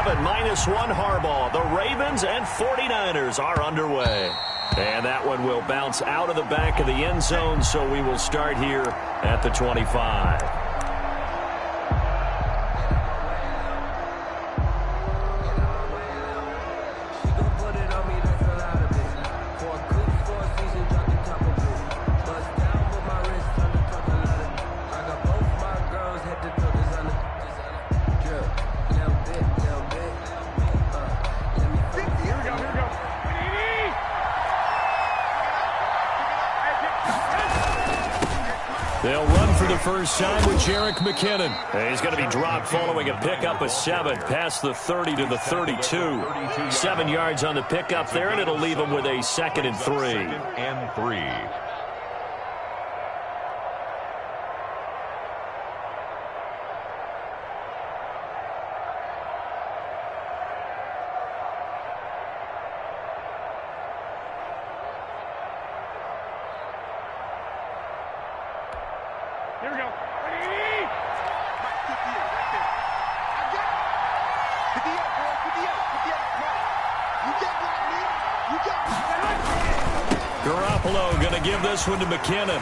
7, -1 Harbaugh. The Ravens and 49ers are underway. And that one will bounce out of the back of the end zone, so we will start here at the 25. They'll run for the first time with Jerick McKinnon. He's going to be dropped following a pickup of 7 past the 30 to the 32. 7 yards on the pickup there, and it'll leave him with a 2nd and 3. 2nd and 3. Here we go. Ready? Mike, 58, right there. I got it. 58, boy. 58. 58. Mike. You got what, man? You got what? Garoppolo going to give this one to McKinnon.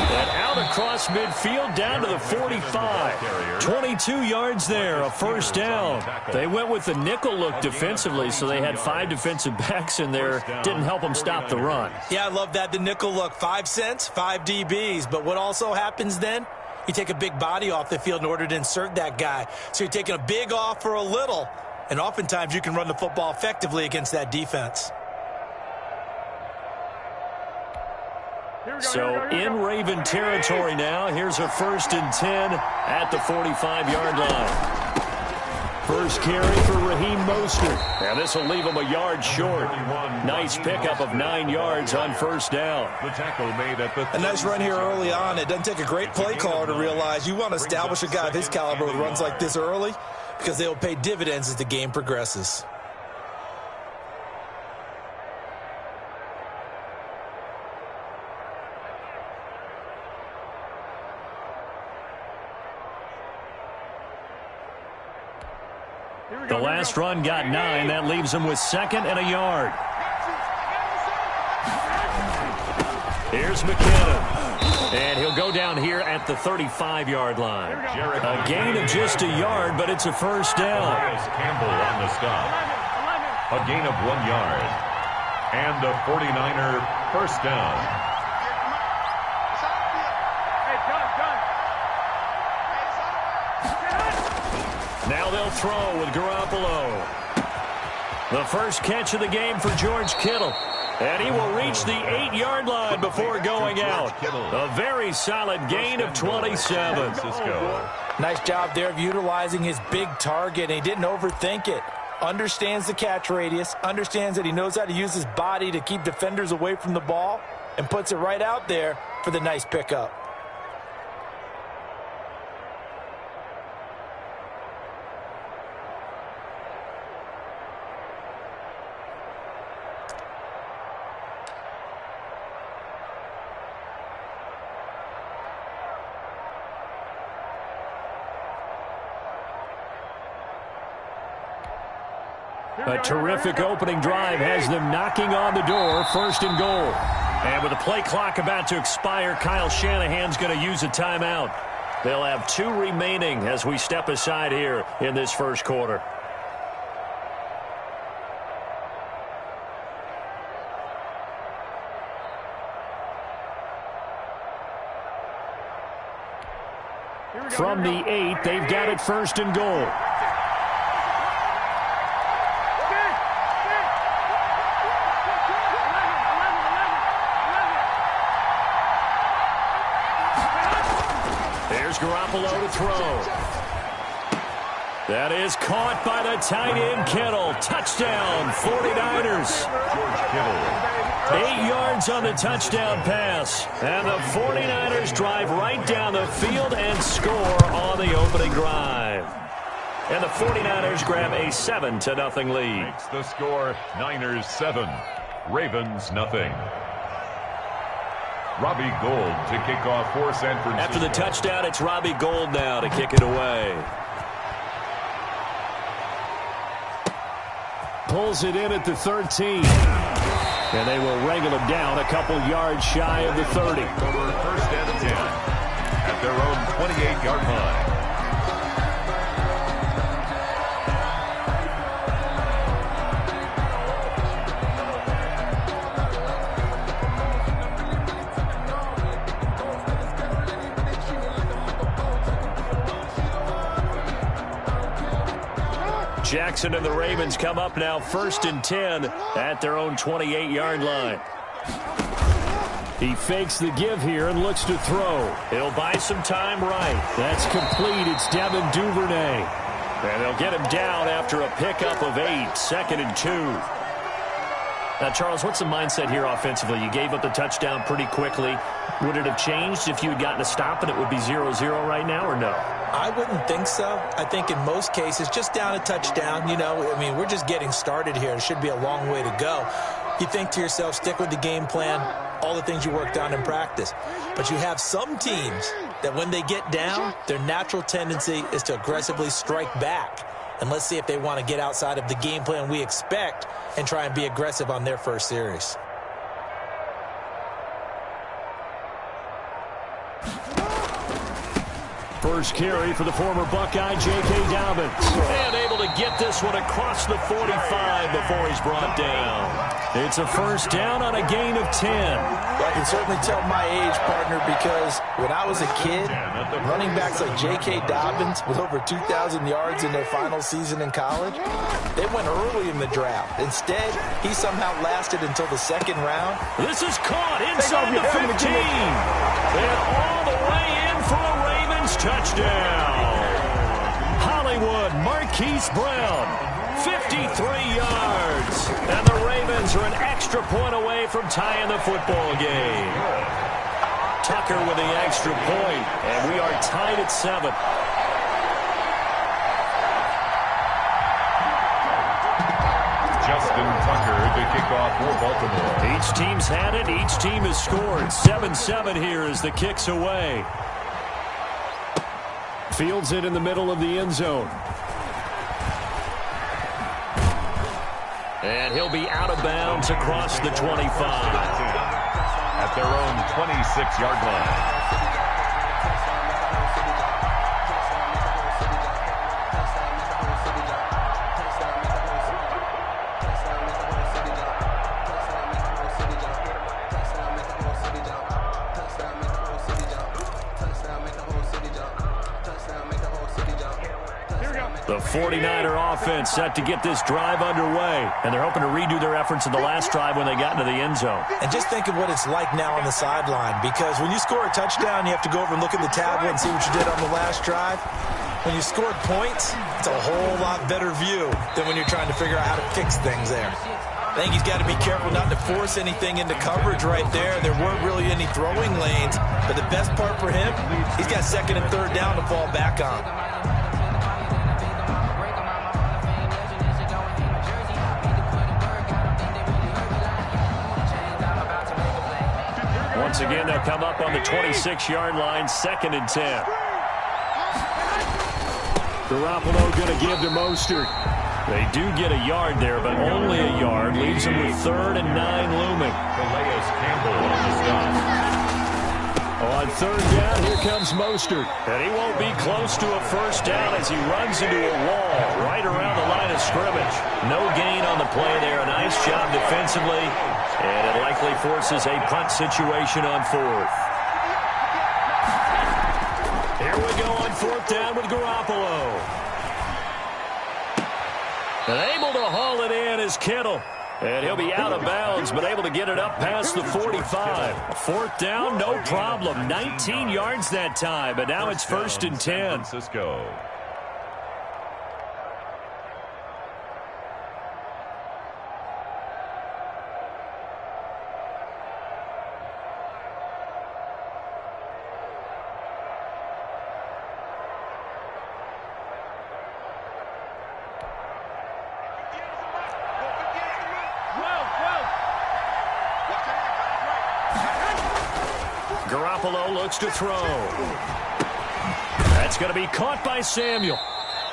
And out across midfield down to the 45. 22 yards there, a first down. They went with the nickel look defensively, so they had 5 defensive backs in there. Didn't help them stop the run. Yeah, I love that, the nickel look. 5 cents, 5 DBs. But what also happens then? You take a big body off the field in order to insert that guy. So you're taking a big off for a little. And oftentimes you can run the football effectively against that defense. So in Raven territory now. Here's a 1st and 10 at the 45-yard line. First carry for Raheem Mostert. And this will leave him a yard short. Nice pickup of 9 yards on first down. The tackle made at the A nice run here early on. It doesn't take a great play caller to realize you want to establish a guy of his caliber with runs like this early because they will pay dividends as the game progresses. The last run got 9. That leaves him with 2nd and a yard. Here's McKinnon. And he'll go down here at the 35-yard line. A gain of just a yard, but it's a first down. Campbell on the stop. A gain of 1 yard. And a 49er first down. Now they'll throw with Garoppolo. The first catch of the game for George Kittle. And he will reach the 8-yard line before going out. A very solid gain of 27. Nice job there of utilizing his big target. And he didn't overthink it. Understands the catch radius. Understands that he knows how to use his body to keep defenders away from the ball. And puts it right out there for the nice pickup. A terrific opening drive has them knocking on the door. 1st and goal. And with the play clock about to expire, Kyle Shanahan's going to use a timeout. They'll have 2 remaining as we step aside here in this first quarter. From the 8, they've got it 1st and goal. Garoppolo to throw. That is caught by the tight end Kittle. Touchdown, 49ers. George Kittle. 8 yards on the touchdown pass. And the 49ers drive right down the field and score on the opening drive. And the 49ers grab a 7-0 lead. Makes the score Niners 7, Ravens nothing. Robbie Gould to kick off for San Francisco. After the touchdown, it's Robbie Gould now to kick it away. Pulls it in at the 13. And they will wrangle him down a couple yards shy of the 30. Over first and 10 at their own 28-yard line. Jackson and the Ravens come up now 1st and 10 at their own 28-yard line. He fakes the give here and looks to throw. He'll buy some time right. That's complete. It's Devin Duvernay. And they'll get him down after a pickup of 8, 2nd and 2. Now, Charles, what's the mindset here offensively? You gave up the touchdown pretty quickly. Would it have changed if you had gotten a stop and it would be 0-0 right now, or no? I wouldn't think so. I think in most cases, just down a touchdown, we're just getting started here. It should be a long way to go. You think to yourself, stick with the game plan, all the things you worked on in practice. But you have some teams that when they get down, their natural tendency is to aggressively strike back. And let's see if they want to get outside of the game plan we expect and try and be aggressive on their first series. First carry for the former Buckeye, J.K. Dobbins. And able to get this one across the 45 before he's brought down. It's a first down on a gain of 10. I can certainly tell my age, partner, because when I was a kid, running backs like J.K. Dobbins with over 2,000 yards in their final season in college, they went early in the draft. Instead, he somehow lasted until the 2nd round. This is caught inside the 15. And all the way in for a Ravens touchdown. Hollywood Marquise Brown, 53 yards. And the Ravens are an extra point away from tying the football game. Tucker with the extra point, and we are tied at 7. Justin Tucker to kick off for Baltimore. Each team's had it. Each team has scored. 7-7 here as the kick's away. Fields it in the middle of the end zone. And he'll be out of bounds across the 25. At their own 26-yard line. The 49er offense set to get this drive underway. And they're hoping to redo their efforts in the last drive when they got into the end zone. And just think of what it's like now on the sideline, because when you score a touchdown, you have to go over and look at the tablet and see what you did on the last drive. When you scored points, it's a whole lot better view than when you're trying to figure out how to fix things there. I think he's got to be careful not to force anything into coverage right there. There weren't really any throwing lanes, but the best part for him, he's got 2nd and 3rd down to fall back on. Once again, they'll come up on the 26-yard line, 2nd and 10. Garoppolo going to give to Mostert. They do get a yard there, but only a yard. Leaves them with 3rd and 9 looming. Calais Campbell on the stop. On 3rd down, here comes Mostert. And he won't be close to a first down as he runs into a wall right around the line of scrimmage. No gain on the play there. A nice job defensively. And it likely forces a punt situation on 4th. Here we go on 4th down with Garoppolo. And able to haul it in is Kittle. And he'll be out of bounds, but able to get it up past the 45. 4th down, no problem. 19 yards that time, but now it's 1st and 10. San Francisco. Garoppolo looks to throw. That's going to be caught by Samuel.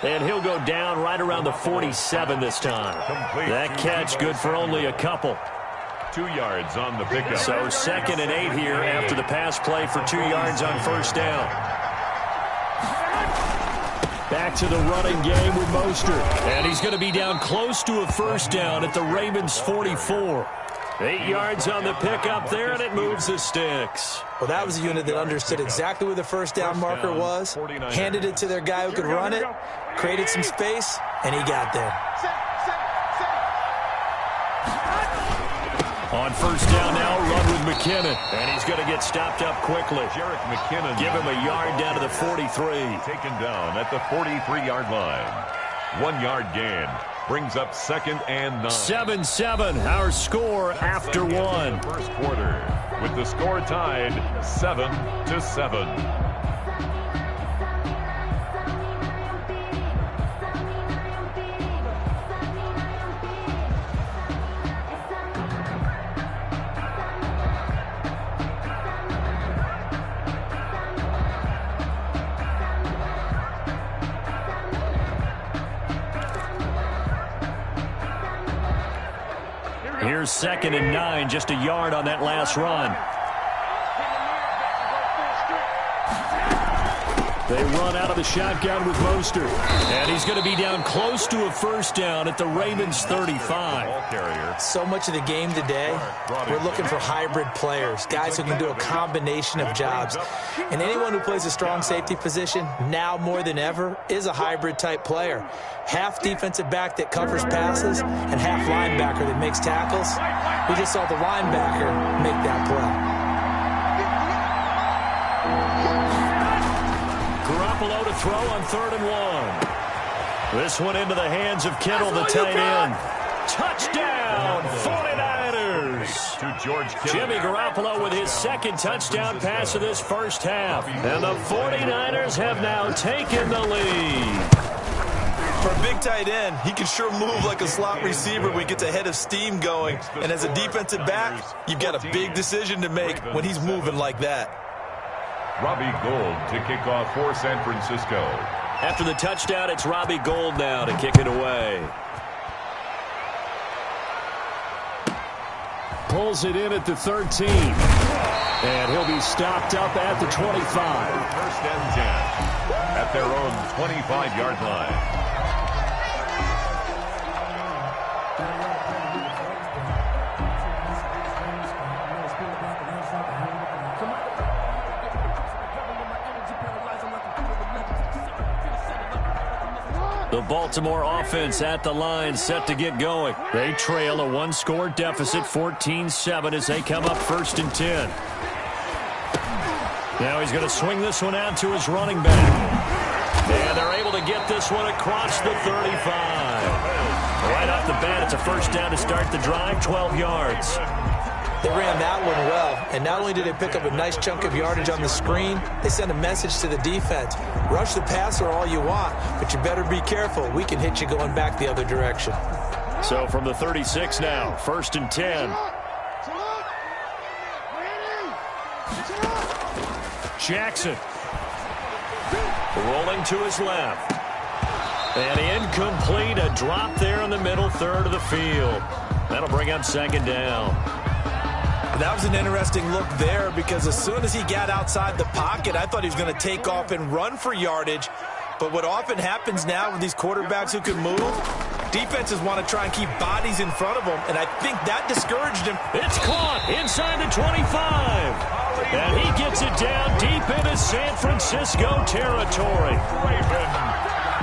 And he'll go down right around the 47 this time. That catch good for only a couple. 2 yards on the pickup. So 2nd and 8 here after the pass play for 2 yards on first down. Back to the running game with Mostert. And he's going to be down close to a first down at the Ravens' 44. 8 yards on the pickup there, and it moves the sticks. Well, that was a unit that understood exactly where the first down marker was, handed it to their guy who could run it, created some space, and he got there. On first down now, run with McKinnon. And he's going to get stopped up quickly. Jarek McKinnon. Give him a yard down to the 43. Taken down at the 43-yard line. 1 yard gain. Brings up 2nd and 9. 7-7, our score after one. First quarter, with the score tied 7-7. Here's 2nd and 9, just a yard on that last run. They run out of the shotgun with Mostert. And he's going to be down close to a first down at the Ravens' 35. So much of the game today, we're looking for hybrid players, guys who can do a combination of jobs. And anyone who plays a strong safety position, now more than ever, is a hybrid-type player. Half defensive back that covers passes and half linebacker that makes tackles. We just saw the linebacker make that play. Garoppolo to throw on 3rd and 1. This one into the hands of Kittle, the tight end. Touchdown, 49ers. To George Kittle. Jimmy Garoppolo with his 2nd touchdown pass of this first half. And the 49ers have now taken the lead. For a big tight end, he can sure move like a slot receiver when he gets a head of steam going. And as a defensive back, you've got a big decision to make when he's moving like that. Robbie Gould to kick off for San Francisco. After the touchdown, it's Robbie Gould now to kick it away. Pulls it in at the 13. And he'll be stopped up at the 25. 1st and 10 at their own 25-yard line. The Baltimore offense at the line, set to get going. They trail a 1-score deficit, 14-7, as they come up 1st and 10. Now he's going to swing this one out to his running back. And they're able to get this one across the 35. Right off the bat, it's a first down to start the drive, 12 yards. They ran that one well, and not only did they pick up a nice chunk of yardage on the screen, they sent a message to the defense. Rush the passer all you want, but you better be careful. We can hit you going back the other direction. So from the 36 now, 1st and 10. Jackson. Rolling to his left. And incomplete, a drop there in the middle third of the field. That'll bring up 2nd down. That was an interesting look there because as soon as he got outside the pocket, I thought he was going to take off and run for yardage. But what often happens now with these quarterbacks who can move, defenses want to try and keep bodies in front of them, and I think that discouraged him. It's caught inside the 25. And he gets it down deep into San Francisco territory.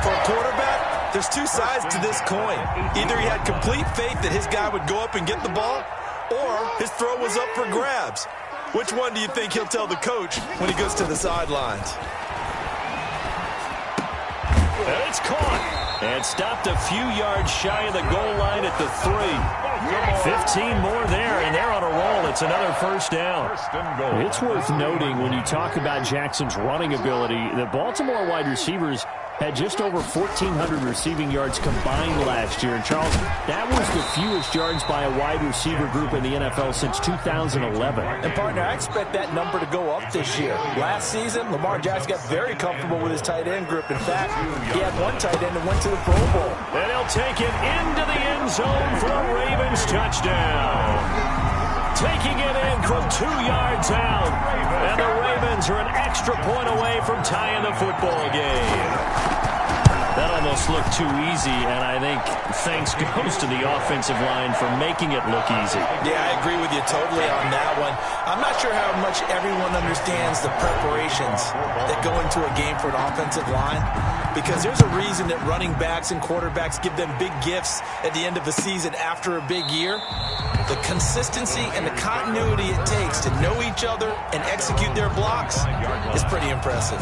For a quarterback, there's two sides to this coin. Either he had complete faith that his guy would go up and get the ball, or his throw was up for grabs. Which one do you think he'll tell the coach when he goes to the sidelines? And it's caught. And stopped a few yards shy of the goal line at the 3. 15 more there, and they're on a roll. It's another first down. It's worth noting when you talk about Jackson's running ability, the Baltimore wide receivers had just over 1,400 receiving yards combined last year. And, Charles, that was the fewest yards by a wide receiver group in the NFL since 2011. And, partner, I expect that number to go up this year. Last season, Lamar Jackson got very comfortable with his tight end group. In fact, he had one tight end that went to the Pro Bowl. And he'll take it into the end zone for a Ravens touchdown. Taking it in from 2 yards out. And the Ravens are an extra point away from tying the football game. That almost looked too easy, and I think thanks goes to the offensive line for making it look easy. Yeah, I agree with you totally on that one. I'm not sure how much everyone understands the preparations that go into a game for an offensive line, because there's a reason that running backs and quarterbacks give them big gifts at the end of the season after a big year. The consistency and the continuity it takes to know each other and execute their blocks is pretty impressive.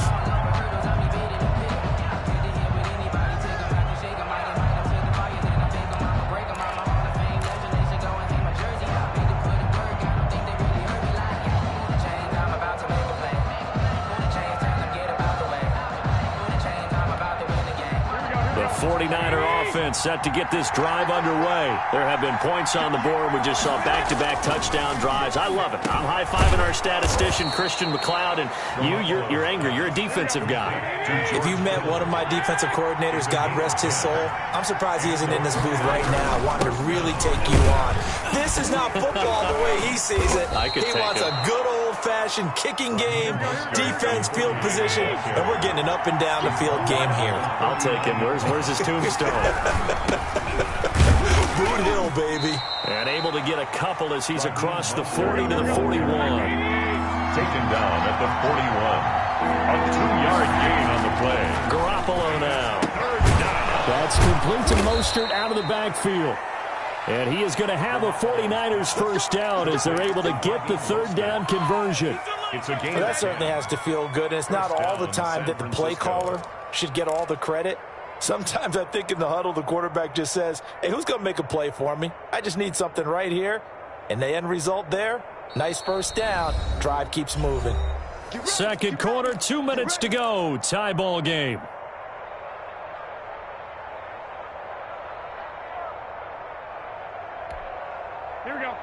The 49er offense set to get this drive underway. There have been points on the board. We just saw back-to-back touchdown drives. I love it. I'm high-fiving our statistician, Christian McLeod, and you're angry. You're a defensive guy. If you met one of my defensive coordinators, God rest his soul, I'm surprised he isn't in this booth right now wanting to really take you on. This is not football the way he sees it. He wants a good old-fashioned kicking game, defense, field position, and we're getting an up-and-down-the-field game here. I'll take him. Where's his tombstone? Boot Hill, baby. And able to get a couple as he's across the 40 to the 41. Taken down at the 41. A 2-yard gain on the play. Garoppolo now. That's complete to Mostert out of the backfield. And he is going to have a 49ers first down as they're able to get the third down conversion. It's a game. Well, that certainly has to feel good. And it's not all the time that the play caller should get all the credit. Sometimes I think in the huddle, the quarterback just says, hey, who's going to make a play for me? I just need something right here. And the end result there, nice first down. Drive keeps moving. Second quarter, 2 minutes to go. Tie ball game. Here we go.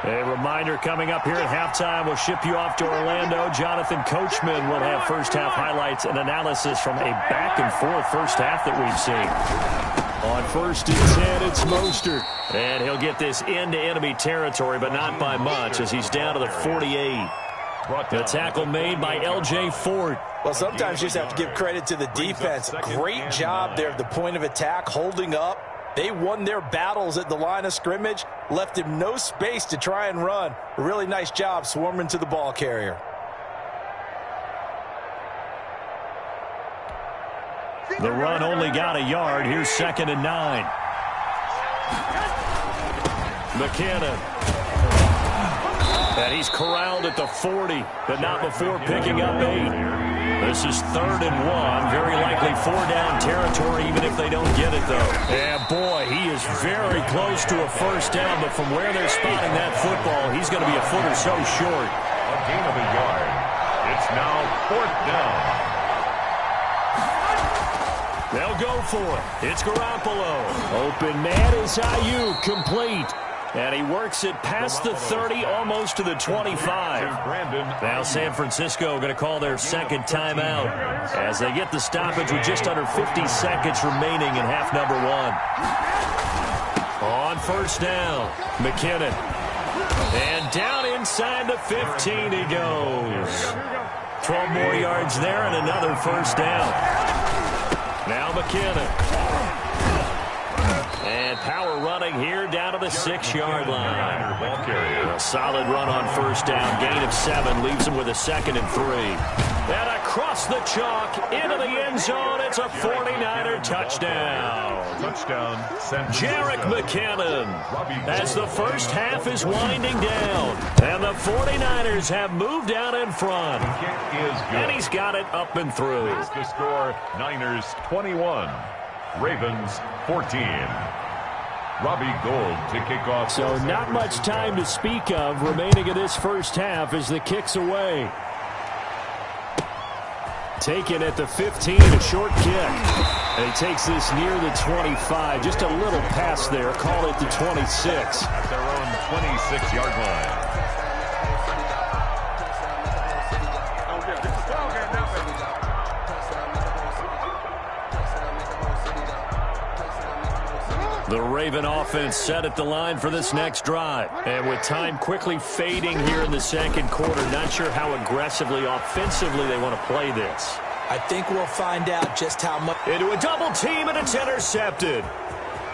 A reminder coming up here at halftime. We'll ship you off to Orlando. Jonathan Coachman will have first-half highlights and analysis from a back-and-forth first half that we've seen. On 1st and 10, it's Mostert. And he'll get this into enemy territory, but not by much as he's down to the 48. The tackle made by L.J. Ford. Well, sometimes you just have to give credit to the defense. Great job there at the point of attack, holding up. They won their battles at the line of scrimmage, left him no space to try and run. A really nice job swarming to the ball carrier. The run only got a yard. Here's 2nd and 9. McKinnon. And he's corralled at the 40, but not before picking up 8. This is 3rd and 1. Very likely 4-down territory, even if they don't get it, though. And, boy, he is very close to a first down, but from where they're spotting that football, he's going to be a foot or so short. A gain of a yard. It's now 4th down. They'll go for it. It's Garoppolo. Open man is Ayuk, complete. And he works it past the 30, almost to the 25. Now San Francisco going to call their second timeout as they get the stoppage with just under 50 seconds remaining in half number 1. On first down, McKinnon. And down inside the 15 he goes. 12 more yards there and another first down. Now McKinnon. And power running here down to the 6-yard line. A solid run on first down. Gain of 7 leaves him with a 2nd and 3. And across the chalk into the end zone. It's a 49er touchdown. Jerick McKinnon as the first half is winding down. And the 49ers have moved out in front. And he's got it up and through. The score, Niners 21, Ravens 14. Robbie Gould to kick off. So not much time to speak of remaining in this first half as the kick's away. Taken at the 15, a short kick. And he takes this near the 25. Just a little pass there. Call it the 26. At their own 26-yard line. The Raven offense set at the line for this next drive. And with time quickly fading here in the second quarter, not sure how aggressively, offensively they want to play this. I think we'll find out just how much. Into a double team, and it's intercepted.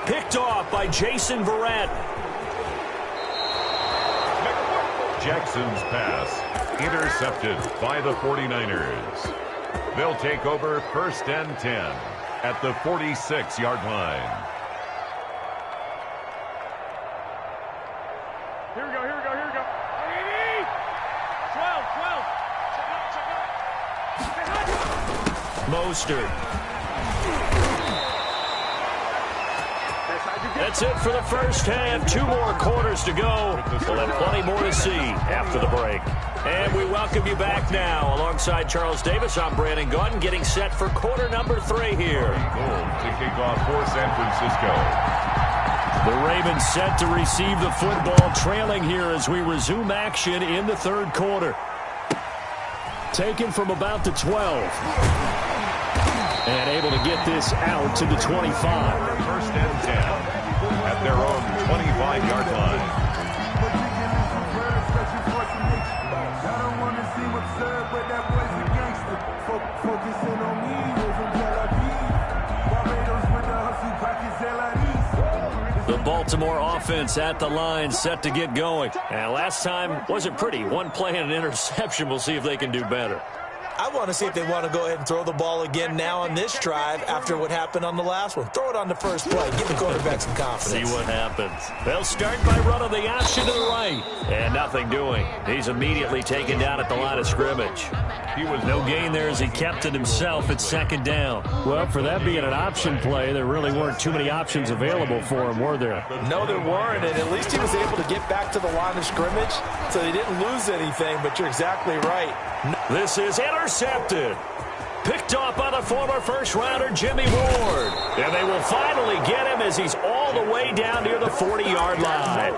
Picked off by Jason Verrett. Jackson's pass intercepted by the 49ers. They'll take over 1st and 10 at the 46-yard line. Here we go. 12. Mostert. That's it for the first half. 2 more quarters to go. We'll have plenty more to see after the break. And we welcome you back now. Alongside Charles Davis, I'm Brandon Gautin, getting set for quarter number 3 here. Goal to kick off for San Francisco. The Ravens set to receive the football, trailing here as we resume action in the third quarter. Taken from about the 12. And able to get this out to the 25. 1st and 10 at their own 25-yard line. The Baltimore offense at the line, set to get going. And last time wasn't pretty. 1 play and an interception. We'll see if they can do better. I want to see if they want to go ahead and throw the ball again now on this drive after what happened on the last one. Throw it on the first play. Give the quarterback some confidence. See what happens. They'll start by running the option to the right. And nothing doing. He's immediately taken down at the line of scrimmage. He was no gain there as he kept it himself at 2nd down. Well, for that being an option play, there really weren't too many options available for him, were there? No, there weren't, and at least he was able to get back to the line of scrimmage, so they didn't lose anything, but you're exactly right. This is intercepted. Picked off by the former first-rounder Jimmy Ward. And they will finally get him as he's all the way down near the 40-yard line.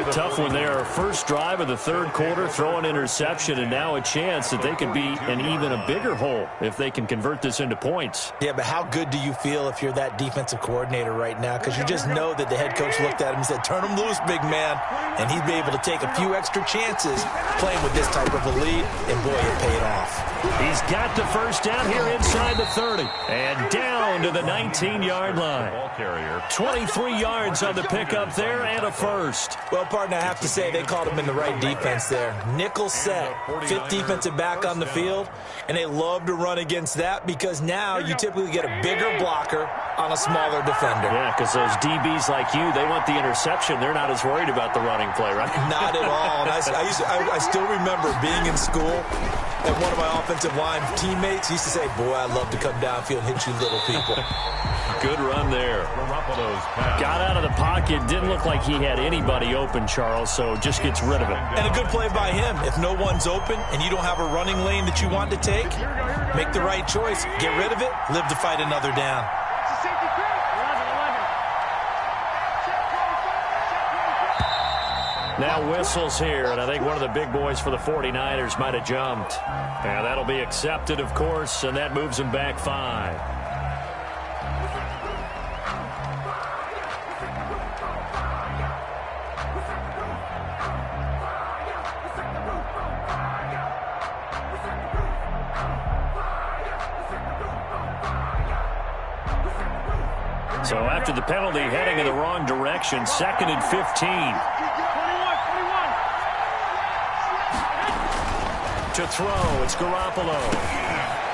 Tough one there. First drive of the third quarter, throw an interception, and now a chance that they could be in even a bigger hole if they can convert this into points. Yeah, but how good do you feel if you're that defensive coordinator right now? Because you just know that the head coach looked at him and said, turn him loose, big man. And he'd be able to take a few extra chances playing with this type of a lead, and boy, it paid off. He's got the first down here inside the 30 and down to the 19-yard line. 23 yards on the pickup there and a first. Well, partner, I have to say they called him in the right defense there. Nickel set, 5th defensive back on the field, and they love to run against that because now you typically get a bigger blocker on a smaller defender. Yeah, because those DBs like you, they want the interception. They're not as worried about the running play, right? Not at all. And I still remember being in school, and one of my offensive line teammates used to say, boy, I'd love to come downfield and hit you little people. Good run there. Got out of the pocket. Didn't look like he had anybody open, Charles, so just gets rid of it. And a good play by him. If no one's open and you don't have a running lane that you want to take, make the right choice. Get rid of it. Live to fight another down. Now whistles here, and I think one of the big boys for the 49ers might have jumped. And that'll be accepted, of course, and that moves him back 5. So after the penalty, heading in the wrong direction, 2nd and 15. To throw, it's Garoppolo.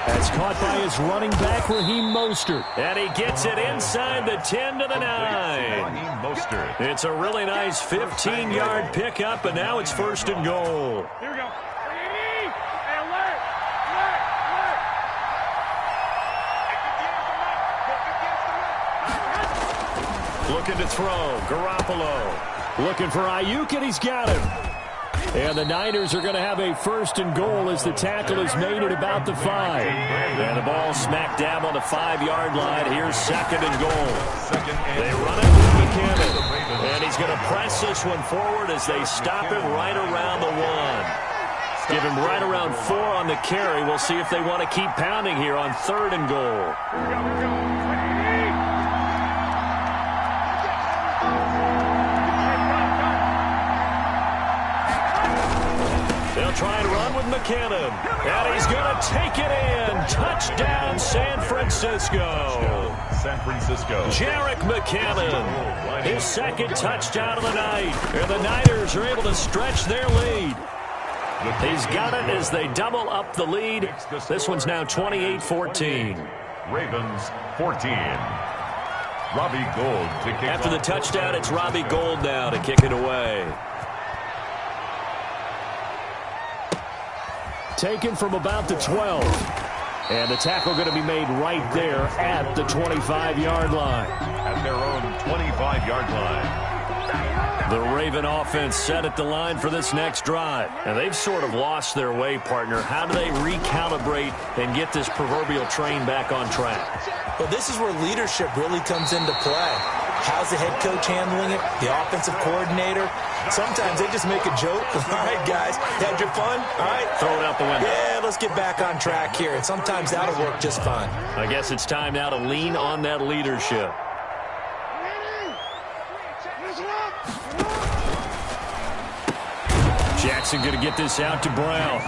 That's caught by his running back, Raheem Mostert. And he gets it inside the 10 to the 9. It's a really nice 15-yard pickup, and now it's 1st and goal. Here we go. Looking to throw, Garoppolo. Looking for Ayuk, and he's got him. And the Niners are going to have a 1st and goal as the tackle is made at about the 5. And the ball smack dab on the 5-yard line. Here's 2nd and goal. They run it with McKinnon. And he's going to press this one forward as they stop him right around the 1. Give him right around 4 on the carry. We'll see if they want to keep pounding here on 3rd and goal. They'll try and run with McKinnon. And he's going to take it in. Touchdown, San Francisco. San Francisco. Jerick McKinnon. His 2nd touchdown of the night. And the Niners are able to stretch their lead. He's got it as they double up the lead. This one's now 28-14. Ravens 14. Robbie Gould to kick After the off. touchdown, it's Robbie Gould now to kick it away. Taken from about the 12. And the tackle going to be made right there at the 25-yard line. At their own 25-yard line. The Raven offense set at the line for this next drive. And they've sort of lost their way, partner. How do they recalibrate and get this proverbial train back on track? Well, this is where leadership really comes into play. How's the head coach handling it? The offensive coordinator? Sometimes they just make a joke. All right, guys, had your fun? All right. Throw it out the window. Yeah, let's get back on track here. And sometimes that'll work just fine. I guess it's time now to lean on that leadership. Jackson going to get this out to Brown.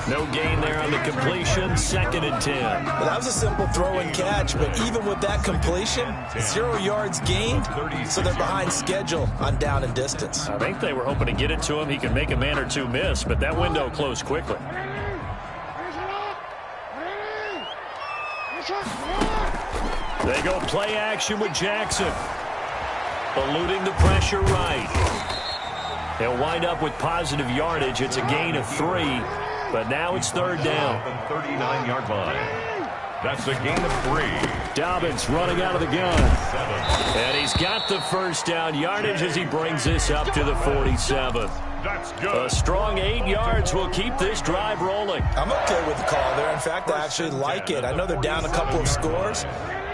No gain there on the completion. 2nd and 10. Well, that was a simple throw and catch, but even with that completion, 0 yards gained, so they're behind schedule on down and distance. I think they were hoping to get it to him. He could make a man or two miss, but that window closed quickly. They go play action with Jackson. Eluding the pressure right. He'll wind up with positive yardage. It's a gain of 3, but now it's 3rd down. 39-yard line. That's a gain of 3. Dobbins running out of the gun. 7. And he's got the 1st down yardage as he brings this up to the 47. That's good. A strong 8 yards will keep this drive rolling. I'm okay with the call there. In fact, I actually like it. I know they're down a couple of scores,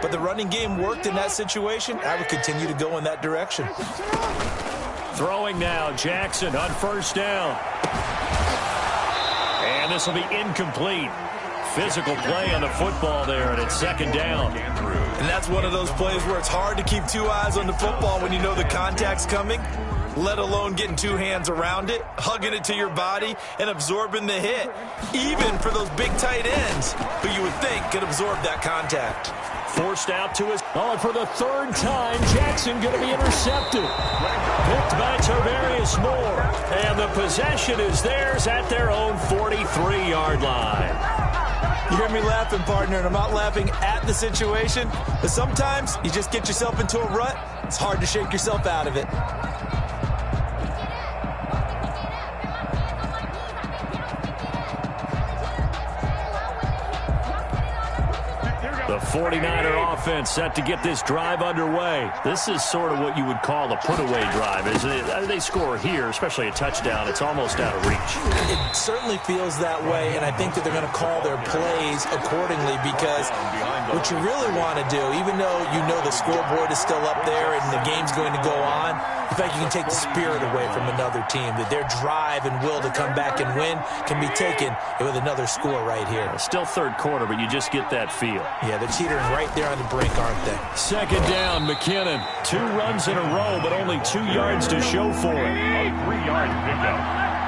but the running game worked in that situation. I would continue to go in that direction. Throwing now, Jackson on 1st down. And this will be incomplete. Physical play on the football there, and it's 2nd down. And that's one of those plays where it's hard to keep 2 eyes on the football when you know the contact's coming, let alone getting 2 hands around it, hugging it to your body, and absorbing the hit. Even for those big tight ends who you would think could absorb that contact. Forced out to his... Oh, and for the 3rd time, Jackson going to be intercepted. Picked by Tarvarius Moore. And the possession is theirs at their own 43-yard line. You hear me laughing, partner, and I'm not laughing at the situation, but sometimes you just get yourself into a rut. It's hard to shake yourself out of it. The 49er offense set to get this drive underway. This is sort of what you would call a put-away drive. As they score here, especially a touchdown, it's almost out of reach. It certainly feels that way, and I think that they're going to call their plays accordingly because what you really want to do, even though you know the scoreboard is still up there and the game's going to go on, in fact, you can take the spirit away from another team, that their drive and will to come back and win can be taken with another score right here. Still 3rd quarter, but you just get that feel. Yeah, they're teetering right there on the brink, aren't they? 2nd down, McKinnon. 2 runs in a row, but only 2 yards to show for it. A 3-yard pickup.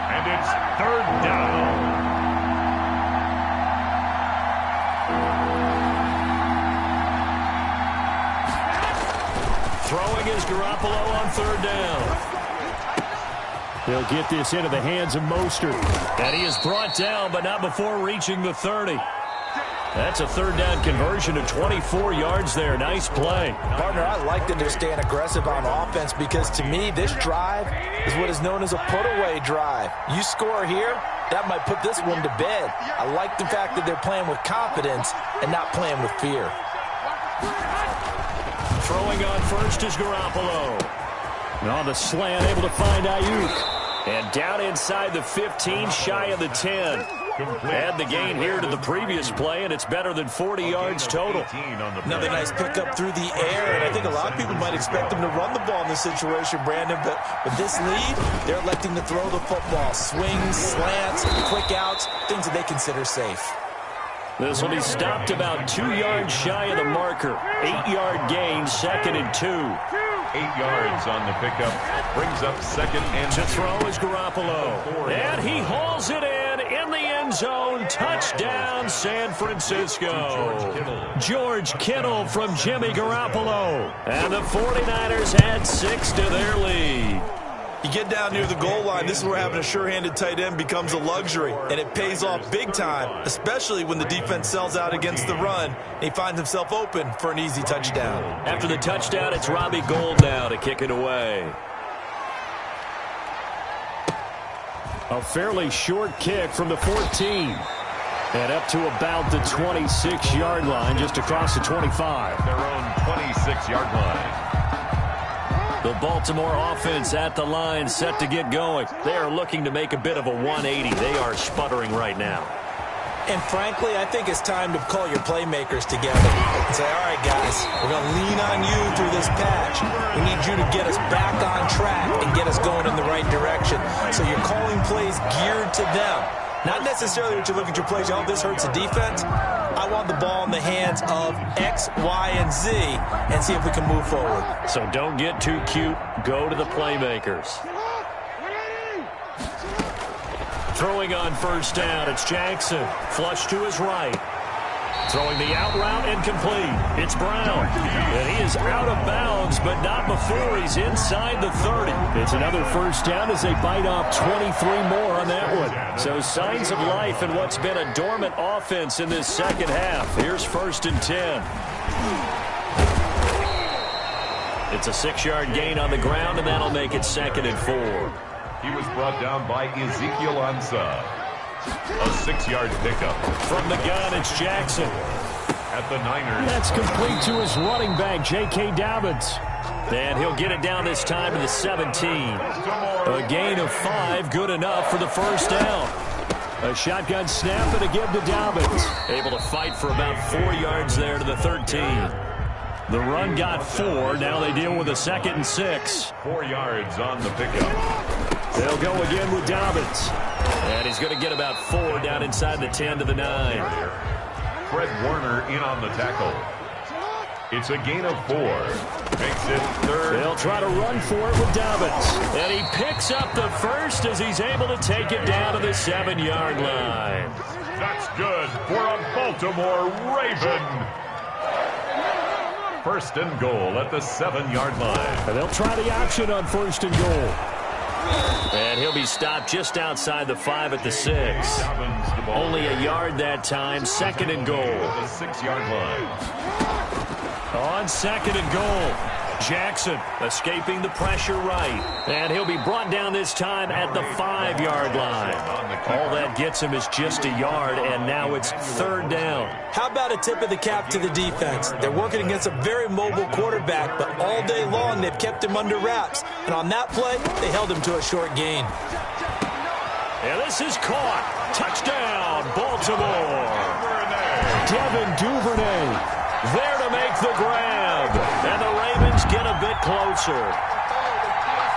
And it's 3rd down. Throwing is Garoppolo on 3rd down. They'll get this into the hands of Mostert. And he is brought down, but not before reaching the 30. That's a 3rd down conversion of 24 yards there. Nice play. Partner, I like that they're staying aggressive on offense because to me, this drive is what is known as a put-away drive. You score here, that might put this one to bed. I like the fact that they're playing with confidence and not playing with fear. Throwing on 1st is Garoppolo. And on the slant, able to find Ayuk. And down inside the 15, shy of the 10. Add the gain here to the previous play, and it's better than 40 yards total. Another nice pickup through the air, and I think a lot of people might expect them to run the ball in this situation, Brandon, but with this lead, they're electing to throw the football. Swings, slants, quick outs, things that they consider safe. This will be stopped about 2 yards shy of the marker. 8-yard gain, 2nd and 2. 8 yards on the pickup. Brings up 2nd and 2. To throw is Garoppolo. And he hauls it in the end zone. Touchdown, San Francisco. George Kittle from Jimmy Garoppolo. And the 49ers add 6 to their lead. You get down near the goal line, this is where having a sure-handed tight end becomes a luxury, and it pays off big time, especially when the defense sells out against the run, and he finds himself open for an easy touchdown. After the touchdown, it's Robbie Gould now to kick it away. A fairly short kick from the 14. And up to about the 26-yard line, just across the 25. Their own 26-yard line. The Baltimore offense at the line, set to get going. They are looking to make a bit of a 180. They are sputtering right now. And frankly, I think it's time to call your playmakers together and say, all right, guys, we're going to lean on you through this patch. We need you to get us back on track and get us going in the right direction. So you're calling plays geared to them. Not necessarily that you look at your plays, oh, this hurts the defense. I want the ball in the hands of X, Y, and Z and see if we can move forward. So don't get too cute. Go to the playmakers. Throwing on first down, it's Jackson. Flush to his right. Throwing the out route incomplete. It's Brown. And he is out of bounds, but not before he's inside the 30. It's another first down as they bite off 23 more on that one. So signs of life in what's been a dormant offense in this second half. Here's 1st and 10. It's a 6-yard gain on the ground, and that'll make it 2nd and 4. He was brought down by Ezekiel Ansah. A 6-yard pickup. From the gun, it's Jackson. At the Niners. That's complete to his running back, J.K. Dobbins. And he'll get it down this time to the 17. A gain of 5, good enough for the first down. A shotgun snap and a give to Dobbins. Able to fight for about 4 yards there to the 13. The run got 4. Now they deal with a 2nd and 6. 4 yards on the pickup. They'll go again with Dobbins. And he's going to get about 4 down inside the 10 to the 9. Fred Warner in on the tackle. It's a gain of 4. Makes it 3rd. They'll try to run for it with Dobbins. And he picks up the first as he's able to take it down to the 7-yard line. That's good for a Baltimore Raven. 1st and goal at the 7-yard line. And they'll try the option on 1st and goal. And he'll be stopped just outside the 5 at the 6. Only a yard that time, 2nd and goal. The 6-yard line. On 2nd and goal, Jackson escaping the pressure right. And he'll be brought down this time at the 5-yard line. All that gets him is just a yard, and now it's 3rd down. How about a tip of the cap to the defense? They're working against a very mobile quarterback, but all day long they've kept him under wraps. And on that play, they held him to a short gain. And this is caught. Touchdown, Baltimore. Devin Duvernay there to make the grab. And the Ravens get a bit closer.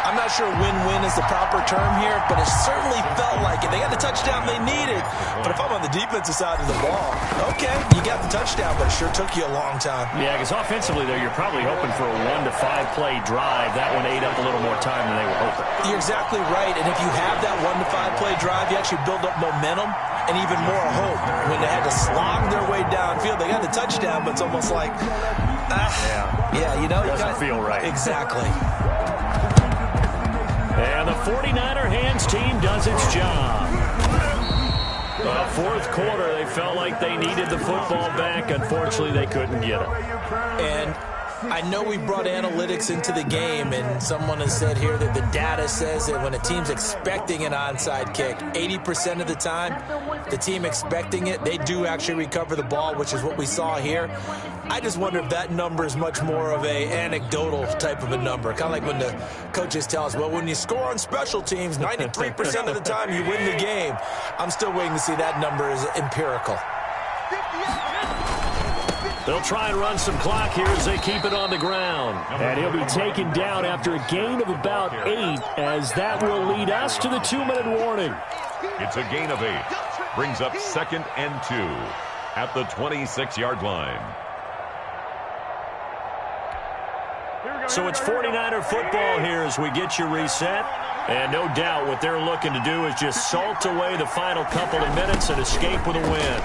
I'm not sure win-win is the proper term here, but it certainly felt like it. They got the touchdown they needed. But if I'm on the defensive side of the ball, okay, you got the touchdown, but it sure took you a long time. Yeah, because offensively there, you're probably hoping for a 1 to 5 play drive. That one ate up a little more time than they were hoping. You're exactly right. And if you have that 1 to 5 play drive, you actually build up momentum and even more hope. When they had to slog their way downfield, they got the touchdown, but it's almost like, yeah, you know, doesn't feel right. Exactly. And the 49er hands team does its job. The 4th quarter, they felt like they needed the football back. Unfortunately, they couldn't get it. And I know we brought analytics into the game, and someone has said here that the data says that when a team's expecting an onside kick, 80% of the time, the team expecting it, they do actually recover the ball, which is what we saw here. I just wonder if that number is much more of a anecdotal type of a number, kind of like when the coaches tell us, well, when you score on special teams, 93% of the time you win the game. I'm still waiting to see that number is empirical. They'll try and run some clock here as they keep it on the ground. And he'll be taken down after a gain of about 8, as that will lead us to the 2-minute warning. It's a gain of 8. Brings up 2nd and 2 at the 26-yard line. So it's 49er football here as we get you reset. And no doubt what they're looking to do is just salt away the final couple of minutes and escape with a win.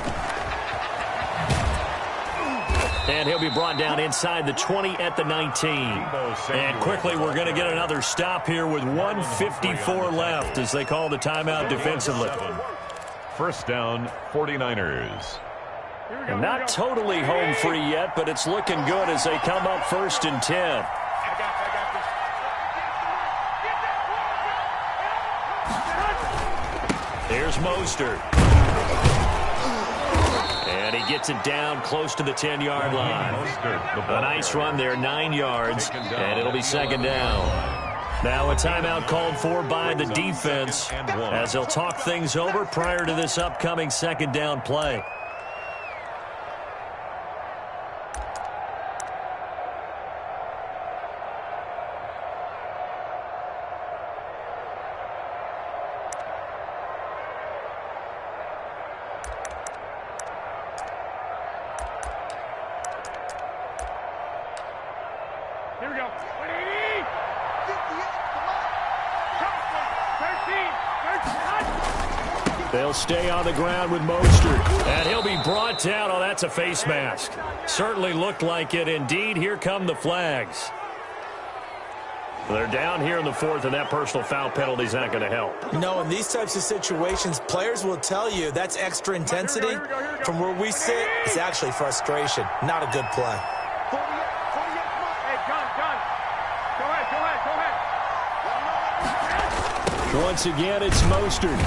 And he'll be brought down inside the 20 at the 19. And quickly, we're going to get another stop here with 1:54 left as they call the timeout defensively. First down, 49ers. And not totally home free yet, but it's looking good as they come up 1st and 10. Here's Mostert. And he gets it down close to the 10-yard line. A nice run there, 9 yards, and it'll be 2nd down. Now a timeout called for by the defense as they'll talk things over prior to this upcoming 2nd down play. Here we go. 180. 58. 13. They'll stay on the ground with Mostert. And he'll be brought down. Oh, that's a face mask. Certainly looked like it. Indeed, here come the flags. They're down here in the 4th, and that personal foul penalty is not going to help. No, in these types of situations, players will tell you that's extra intensity. From where we sit, it's actually frustration. Not a good play. 48. Hey, John. Go ahead. Once again, it's Mostert.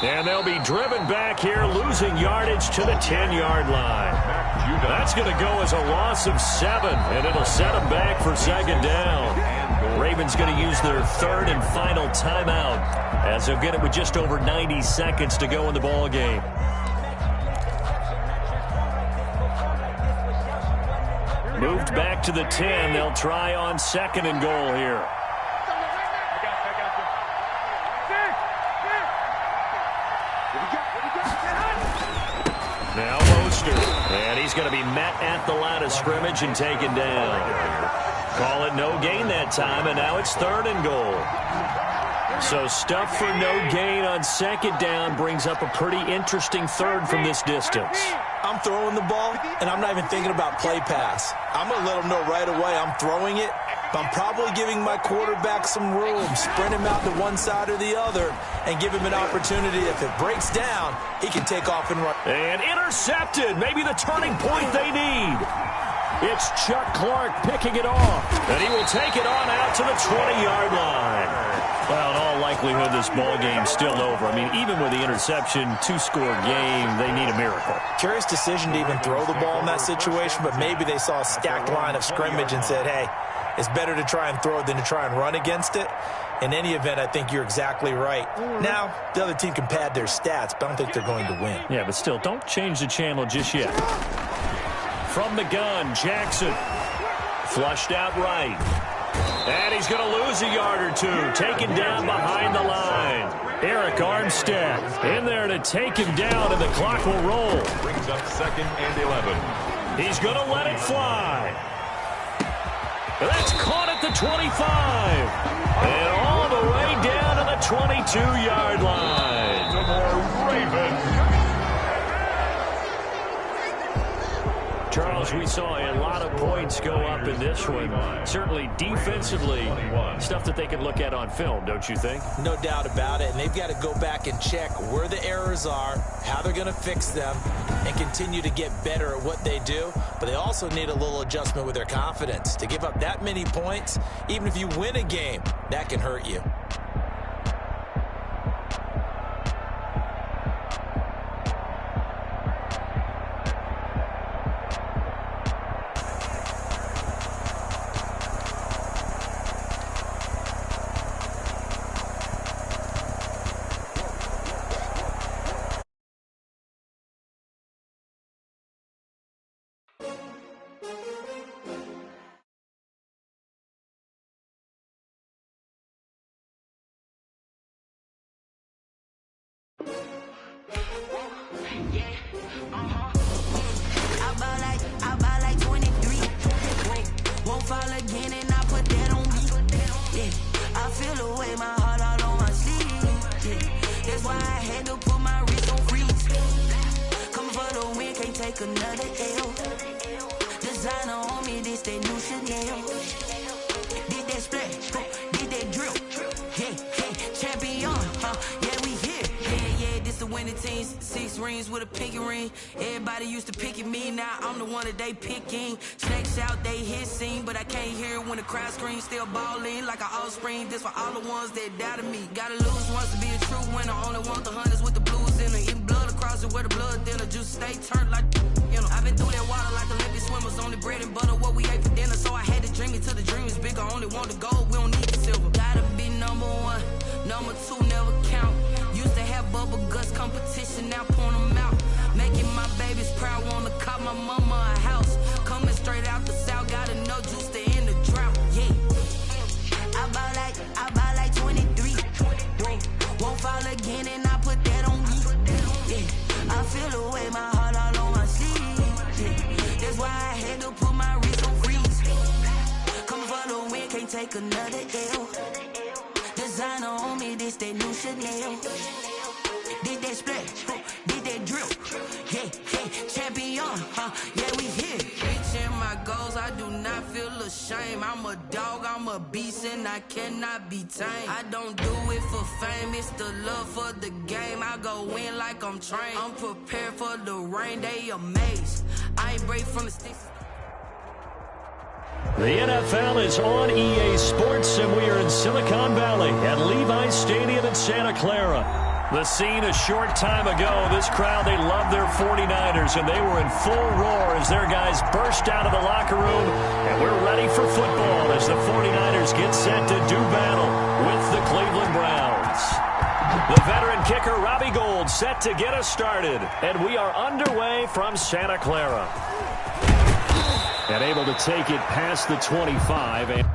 And they'll be driven back here, losing yardage to the 10-yard line. That's going to go as a loss of 7, and it'll set them back for 2nd down. Ravens going to use their 3rd and final timeout as they'll get it with just over 90 seconds to go in the ball game. Moved back to the 10. They'll try on 2nd and goal here. Now Mostert, and he's going to be met at the line of scrimmage and taken down. Call it no gain that time, and now it's 3rd and goal. So stuff for no gain on 2nd down brings up a pretty interesting 3rd from this distance. I'm throwing the ball, and I'm not even thinking about play pass. I'm going to let them know right away I'm throwing it, but I'm probably giving my quarterback some room, sprint him out to one side or the other, and give him an opportunity. If it breaks down, he can take off and run. And intercepted, maybe the turning point they need. It's Chuck Clark picking it off, and he will take it on out to the 20-yard line. Well, in all likelihood, this ball game's still over. I mean, even with the interception, 2-score game, they need a miracle. Curious decision to even throw the ball in that situation, but maybe they saw a stacked line of scrimmage and said, hey, it's better to try and throw it than to try and run against it. In any event, I think you're exactly right. Now, the other team can pad their stats, but I don't think they're going to win. Yeah, but still, don't change the channel just yet. From the gun, Jackson. Flushed out right. And he's going to lose a yard or two. Taken down behind the line. Eric Armstead in there to take him down, and the clock will roll. Brings up 2nd and 11. He's going to let it fly. That's caught at the 25. And all the way down to the 22-yard line. Baltimore Ravens. Charles, we saw a lot of points go up in this one. Certainly defensively, stuff that they can look at on film, don't you think? No doubt about it. And they've got to go back and check where the errors are, how they're going to fix them, and continue to get better at what they do. But they also need a little adjustment with their confidence. To give up that many points, even if you win a game, that can hurt you. I buy like 23. Won't fall again and I put that on me. Yeah, I feel the way, my heart all on my sleeve. Yeah, that's why I had to put my wrist on freeze. Coming for the win, can't take another L. Designer on me, this that new Chanel. Did that splash, did that drill. Yeah, champion, yeah, we here. Yeah, this the winning teams. 6 rings with a pinky ring. Everybody used to pick at me, now I'm the one that they picking. Snakes out, they hit scene, but I can't hear it when the crowd screams. Still balling like an offspring. This for all the ones that doubted me. Gotta lose once to be a true winner. Only want the hunters with the blues in it. Eating blood across it where the blood thinner. Juice stay turned like, you know. I've been through that water like Olympic swimmers. Only bread and butter, what we ate for dinner. So I had to dream it till the dream is bigger. Only want the gold, we don't need the silver. Gotta be number 1, number 2 never count. Used to have bubble guts competition, now point them out. Making my babies proud, wanna cop my mama a house. Coming straight out the south, gotta know juice to end the drought. Yeah, I buy like 23. Won't fall again and I put that on me. Yeah, I feel the way, my heart all on my sleeve. Yeah, that's why I had to put my wrist on freeze. Coming for the win, can't take another L. Designer on me, this that new Chanel. Did that splash, did that drill. Yeah, champion, yeah, we here. Reaching my goals, I do not feel ashamed. I'm a dog, I'm a beast, and I cannot be tamed. I don't do it for fame, it's the love for the game. I go in like I'm trained. I'm prepared for the rain, they amazed. I ain't break from the sticks. The NFL is on EA Sports, and we are in Silicon Valley at Levi's Stadium in Santa Clara. The scene a short time ago, this crowd, they love their 49ers, and they were in full roar as their guys burst out of the locker room, and we're ready for football as the 49ers get set to do battle with the Cleveland Browns. The veteran kicker, Robbie Gould, set to get us started, and we are underway from Santa Clara. And able to take it past the 25. And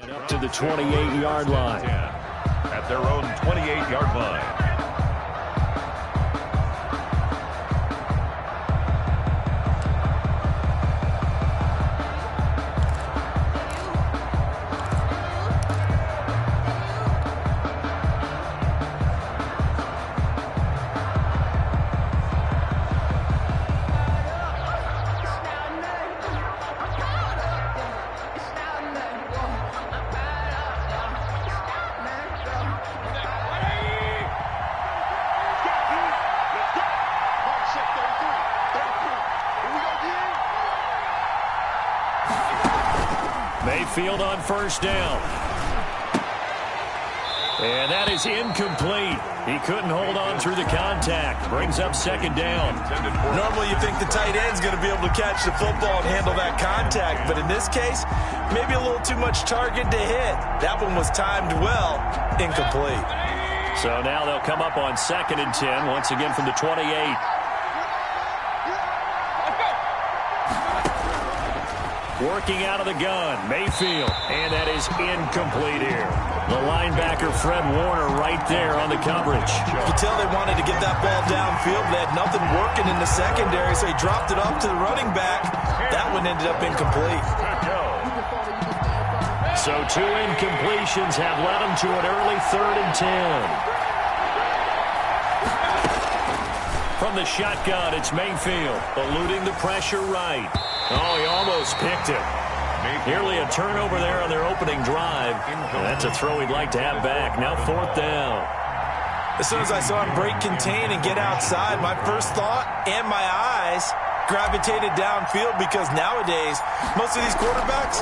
Up to the 28-yard line. At their own 28-yard line. Mayfield on first down. And that is incomplete. He couldn't hold on through the contact. Brings up second down. Normally you think the tight end's going to be able to catch the football and handle that contact, but in this case, maybe a little too much target to hit. That one was timed well. Incomplete. So now they'll come up on 2nd and 10, once again from the 28. Working out of the gun, Mayfield, and that is incomplete here. The linebacker, Fred Warner, right there on the coverage. You could tell they wanted to get that ball downfield. They had nothing working in the secondary, so he dropped it off to the running back. That one ended up incomplete. So 2 incompletions have led them to an early 3rd and 10. From the shotgun, it's Mayfield, eluding the pressure right. Oh, he almost picked it. Nearly a turnover there on their opening drive. And that's a throw he'd like to have back. Now 4th down. As soon as I saw him break contain and get outside, my first thought and my eyes gravitated downfield, because nowadays, most of these quarterbacks,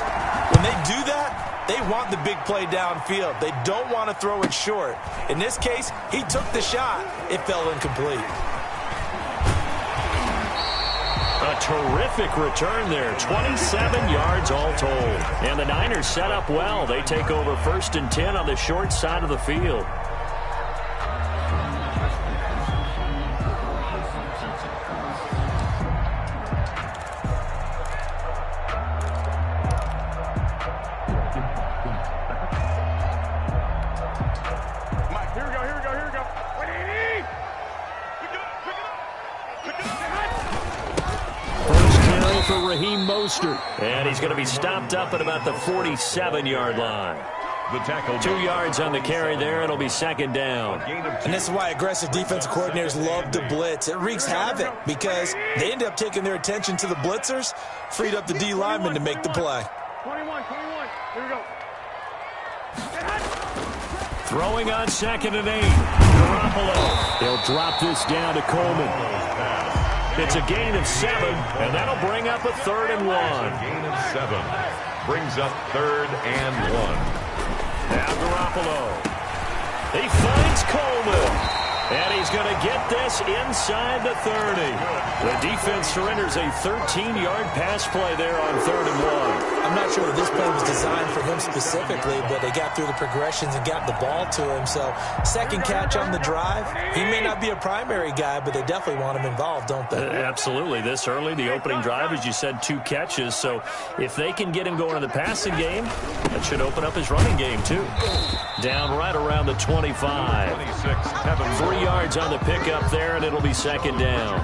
when they do that, they want the big play downfield. They don't want to throw it short. In this case, he took the shot. It fell incomplete. A terrific return there. 27 yards all told. And the Niners set up well. They take over 1st and 10 on the short side of the field. And he's going to be stopped up at about the 47-yard line. The tackle. 2 yards on the carry there. It'll be 2nd down. And this is why aggressive defensive coordinators love to blitz. It wreaks havoc because they end up taking their attention to the blitzers, freed up the D lineman to make the play. 21. Here we go. Throwing on 2nd and 8. Garoppolo. They'll drop this down to Coleman. It's a gain of 7, and that'll bring up a 3rd and 1. Gain of 7 brings up 3rd and 1. Now Garoppolo. He finds Coleman. And he's going to get this inside the 30. The defense surrenders a 13-yard pass play there on 3rd and 1. I'm not sure that this play was designed for him specifically, but they got through the progressions and got the ball to him. So, second catch on the drive. He may not be a primary guy, but they definitely want him involved, don't they? Absolutely. This early, the opening drive, as you said, 2 catches. So, if they can get him going in the passing game, that should open up his running game, too. Down right around the 25. 3 yards on the pickup there, and it'll be 2nd down.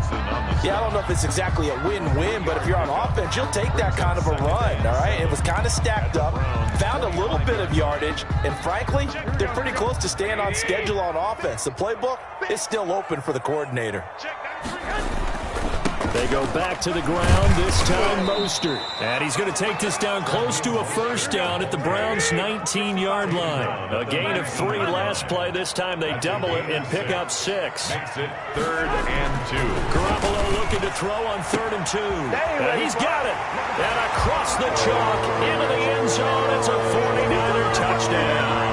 Yeah, I don't know if it's exactly a win-win, but if you're on offense, you'll take that kind of a run, all right? It was kind of stacked up, found a little bit of yardage, and frankly, they're pretty close to staying on schedule on offense. The playbook is still open for the coordinator. They go back to the ground, this time Mostert. And he's going to take this down close to a 1st down at the Browns' 19-yard line. A gain of 3 last play. This time they double it and pick up 6. Makes it 3rd and 2. Garoppolo looking to throw on 3rd and 2. And he's got it. And across the chalk, into the end zone. It's a 49er touchdown.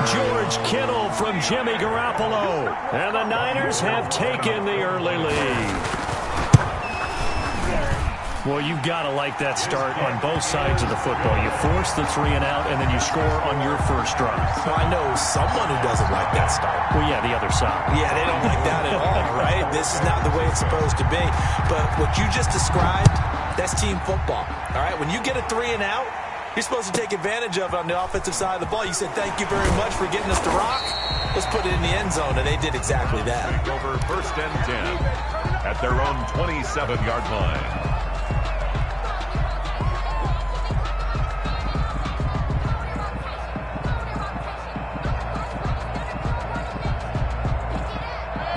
George Kittle from Jimmy Garoppolo. And the Niners have taken the early lead. Well, you've got to like that start on both sides of the football. You force the 3 and out, and then you score on your first drive. Well, I know someone who doesn't like that start. Well, yeah, the other side. Yeah, they don't like that at all, right? This is not the way it's supposed to be. But what you just described, that's team football, all right? When you get a 3 and out, You're supposed to take advantage of it on the offensive side of the ball. You said, thank you very much for getting us to rock. Let's put it in the end zone, and they did exactly that. Over 1st and 10 at their own 27-yard line.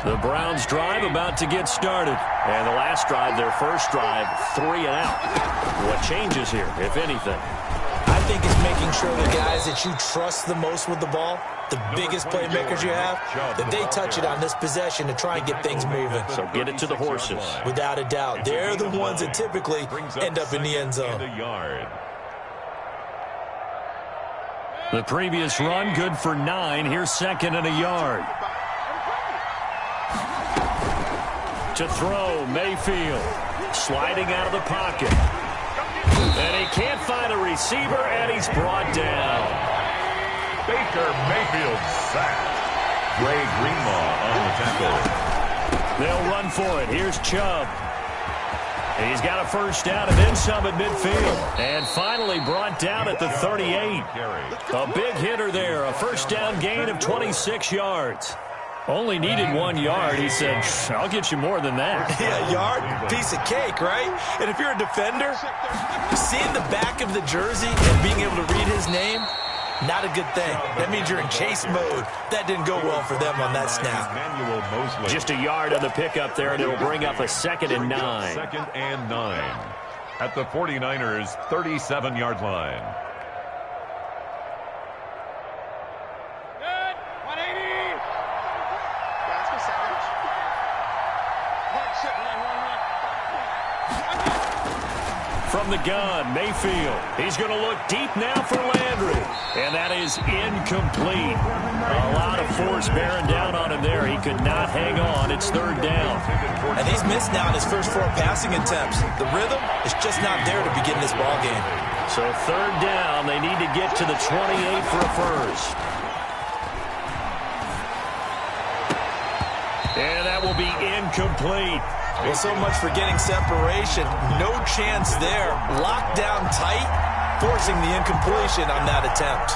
The Browns drive about to get started. And the last drive, their first drive, 3 and out. What changes here, if anything? I think it's making sure the guys that you trust the most with the ball, the biggest playmakers you have, that they touch it on this possession to try and get things moving. So get it to the horses. Without a doubt. They're the ones that typically end up in the end zone. The previous run, good for 9. Here's 2nd and a yard. To throw, Mayfield. Sliding out of the pocket. And he can't find a receiver, and he's brought down. Baker Mayfield sacked. Ray Greenlaw on the tackle. They'll run for it. Here's Chubb. He's got a first down and then some at midfield. And finally brought down at the 38. A big hitter there. A first down gain of 26 yards. Only needed 1 yard. He said, I'll get you more than that. Yeah, yard, piece of cake, right? And if you're a defender, seeing the back of the jersey and being able to read his name, not a good thing. That means you're in chase mode. That didn't go well for them on that snap. Just a yard on the pickup there, and it'll bring up a 2nd and 9. 2nd and 9 at the 49ers' 37-yard line. From the gun, Mayfield. He's going to look deep now for Landry. And that is incomplete. A lot of force bearing down on him there. He could not hang on. It's 3rd down. And he's missed now in his first 4 passing attempts. The rhythm is just not there to begin this ball game. So 3rd down. They need to get to the 28 for a first. And that will be incomplete. Well, so much for getting separation. No chance there. Locked down tight, forcing the incompletion on that attempt.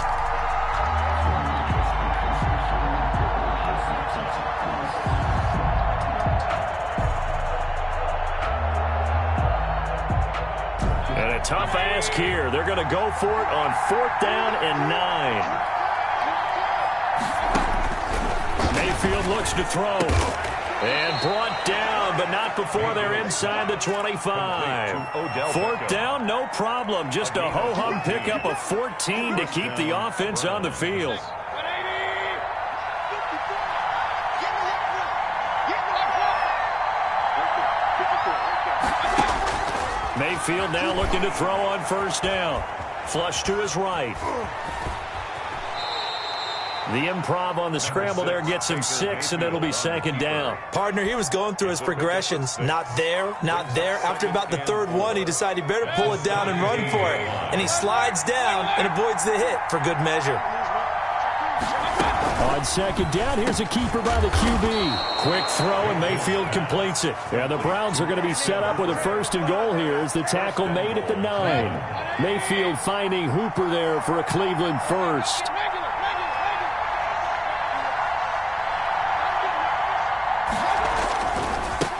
And a tough ask here. They're going to go for it on 4th down and 9. Mayfield looks to throw. And brought down, but not before they're inside the 25. 4th down, no problem. Just a ho-hum pickup of 14 to keep the offense on the field. Mayfield now looking to throw on 1st down. Flush to his right. The improv on the scramble there gets him 6, and it'll be 2nd down. Partner, he was going through his progressions. Not there, not there. After about the 3rd one, he decided he better pull it down and run for it. And he slides down and avoids the hit for good measure. On 2nd down, here's a keeper by the QB. Quick throw, and Mayfield completes it. And the Browns are going to be set up with a 1st and goal here as the tackle made at the 9. Mayfield finding Hooper there for a Cleveland first.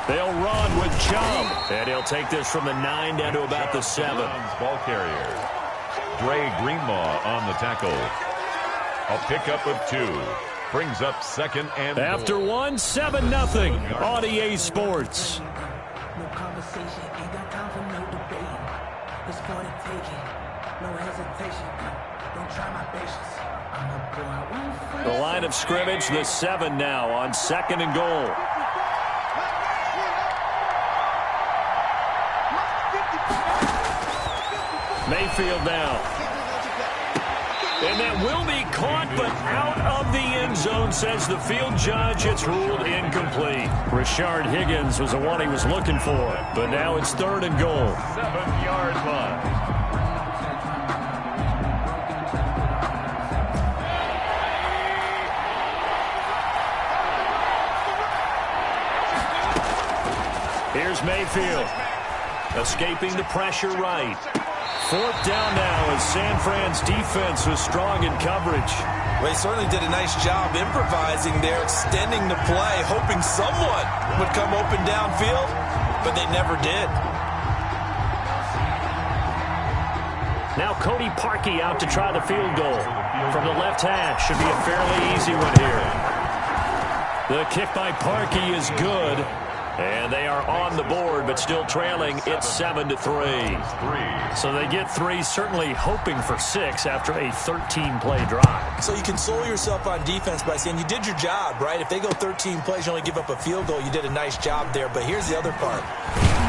They'll run with Chubb. And he'll take this from the 9 down to about the 7. Ball carrier. Ray Greenlaw on the tackle. A pickup of 2. Brings up 2nd and after goal. 1, 7-0 on EA Sports. No conversation, ain't got time for no debate. It's for the taking, no hesitation. Don't try my patience. I'm a boy, I won't fight. The line of scrimmage, the 7 now on 2nd and goal. Mayfield now. And that will be caught, but out of the end zone, says the field judge. It's ruled incomplete. Rashard Higgins was the one he was looking for, but now it's 3rd and goal. 7-yard line. Here's Mayfield. Escaping the pressure right. 4th down now as San Fran's defense was strong in coverage. They certainly did a nice job improvising there, extending the play, hoping someone would come open downfield, but they never did. Now Cody Parkey out to try the field goal. From the left hash, should be a fairly easy one here. The kick by Parkey is good. And they are on the board, but still trailing. It's 7-3. So they get 3, certainly hoping for 6 after a 13-play drive. So you console yourself on defense by saying you did your job, right? If they go 13 plays, you only give up a field goal, you did a nice job there. But here's the other part.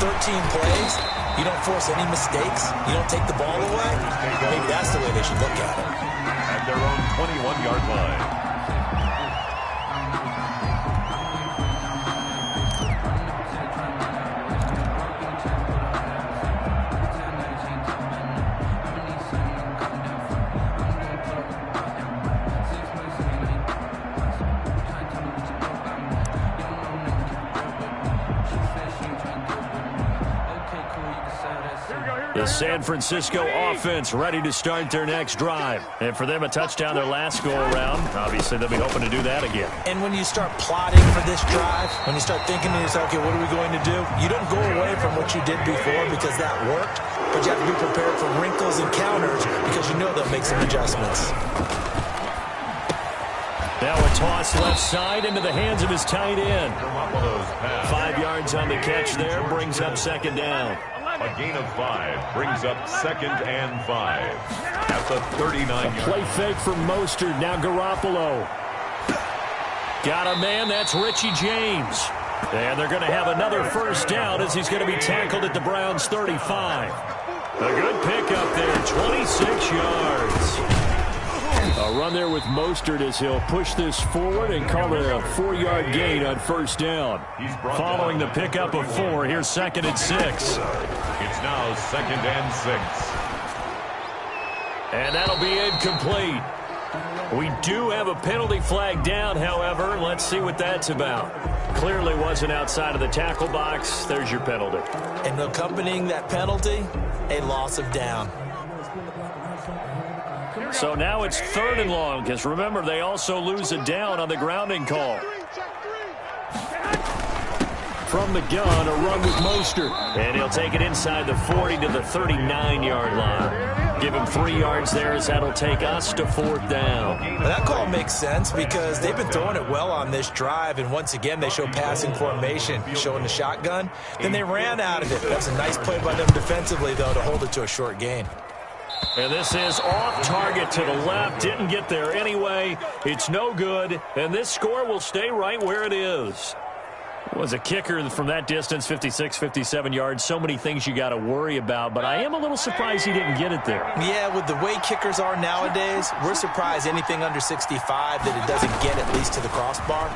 13 plays, you don't force any mistakes, you don't take the ball away. Maybe that's the way they should look at it. At their own 21-yard line. The San Francisco offense ready to start their next drive. And for them, a touchdown their last go-around. Obviously, they'll be hoping to do that again. And when you start plotting for this drive, when you start thinking to yourself, okay, what are we going to do? You don't go away from what you did before because that worked, but you have to be prepared for wrinkles and counters because you know they'll make some adjustments. Now a toss left side into the hands of his tight end. 5 yards on the catch there, brings up 2nd down. A gain of 5 brings up 2nd and 5 at the 39-yard line. Play fake for Mostert. Now Garoppolo. Got a man. That's Richie James. And they're going to have another 1st down as he's going to be tackled at the Browns' 35. A good pickup there. 26 yards. A run there with Mostert as he'll push this forward and call it a 4-yard gain on 1st down. Following the pickup of 4, here's 2nd and 6. It's now 2nd and 6. And that'll be incomplete. We do have a penalty flag down, however. Let's see what that's about. Clearly wasn't outside of the tackle box. There's your penalty. And accompanying that penalty, a loss of down. So now it's 3rd and long, because remember, they also lose a down on the grounding call. From the gun, a run with Mostert. And he'll take it inside the 40 to the 39-yard line. Give him 3 yards there as that'll take us to 4th down. Well, that call makes sense because they've been throwing it well on this drive, and once again they show passing formation, showing the shotgun. Then they ran out of it. That's a nice play by them defensively, though, to hold it to a short gain. And this is off target to the left. Didn't get there anyway. It's no good, and this score will stay right where it is. Was a kicker from that distance, 56, 57 yards. So many things you got to worry about, but I am a little surprised he didn't get it there. Yeah, with the way kickers are nowadays, we're surprised anything under 65 that it doesn't get at least to the crossbar.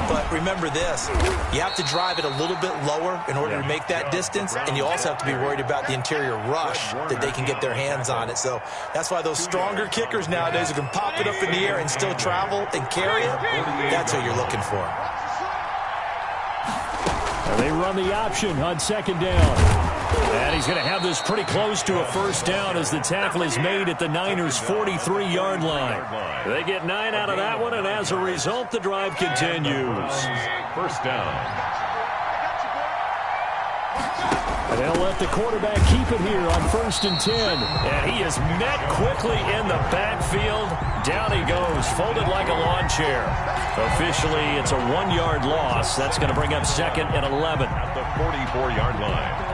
But remember this, you have to drive it a little bit lower in order to make that distance, and you also have to be worried about the interior rush that they can get their hands on it. So that's why those stronger kickers nowadays who can pop it up in the air and still travel and carry it, that's what you're looking for. And they run the option on 2nd down. And he's going to have this pretty close to a 1st down as the tackle is made at the Niners' 43-yard line. They get 9 out of that one, and as a result, the drive continues. 1st down. And they'll let the quarterback keep it here on 1st and 10. And he is met quickly in the backfield. Down he goes, folded like a lawn chair. Officially, it's a 1-yard loss. That's going to bring up 2nd and 11. At the 44-yard line.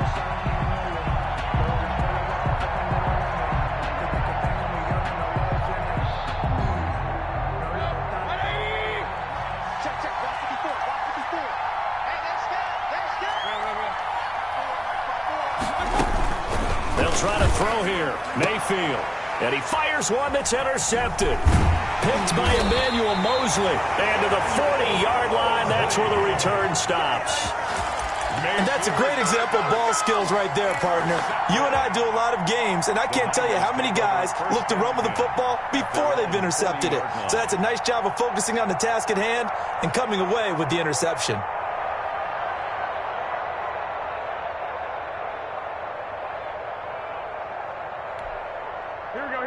They'll try to throw here. Mayfield. And he fires one that's intercepted. Picked by Emmanuel Mosley. And to the 40-yard line, that's where the return stops. And that's a great example of ball skills right there, partner. You and I do a lot of games, and I can't tell you how many guys look to run with the football before they've intercepted it. So that's a nice job of focusing on the task at hand and coming away with the interception.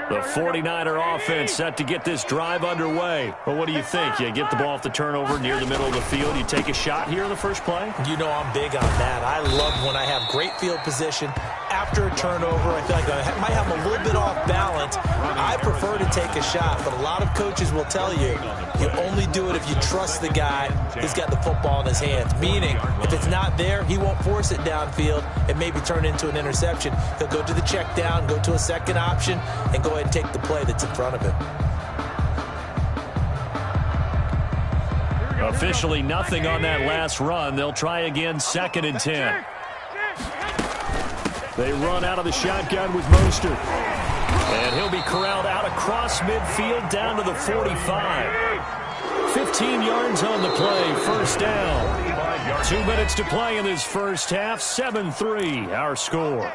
The 49er offense set to get this drive underway. Well, what do you think? You get the ball off the turnover near the middle of the field. You take a shot here in the first play? You know I'm big on that. I love when I have great field position. After a turnover, I feel like I might have a little bit off balance. I prefer to take a shot, but a lot of coaches will tell you, you only do it if you trust the guy who's got the football in his hands. Meaning, if it's not there, he won't force it downfield and maybe turn it into an interception. He'll go to the check down, go to a second option, and go ahead and take the play that's in front of him. Officially nothing on that last run. They'll try again, 2nd and 10. They run out of the shotgun with Mostert. And he'll be corralled out across midfield down to the 45. 15 yards on the play, first down. 2 minutes to play in this first half, 7-3 our score.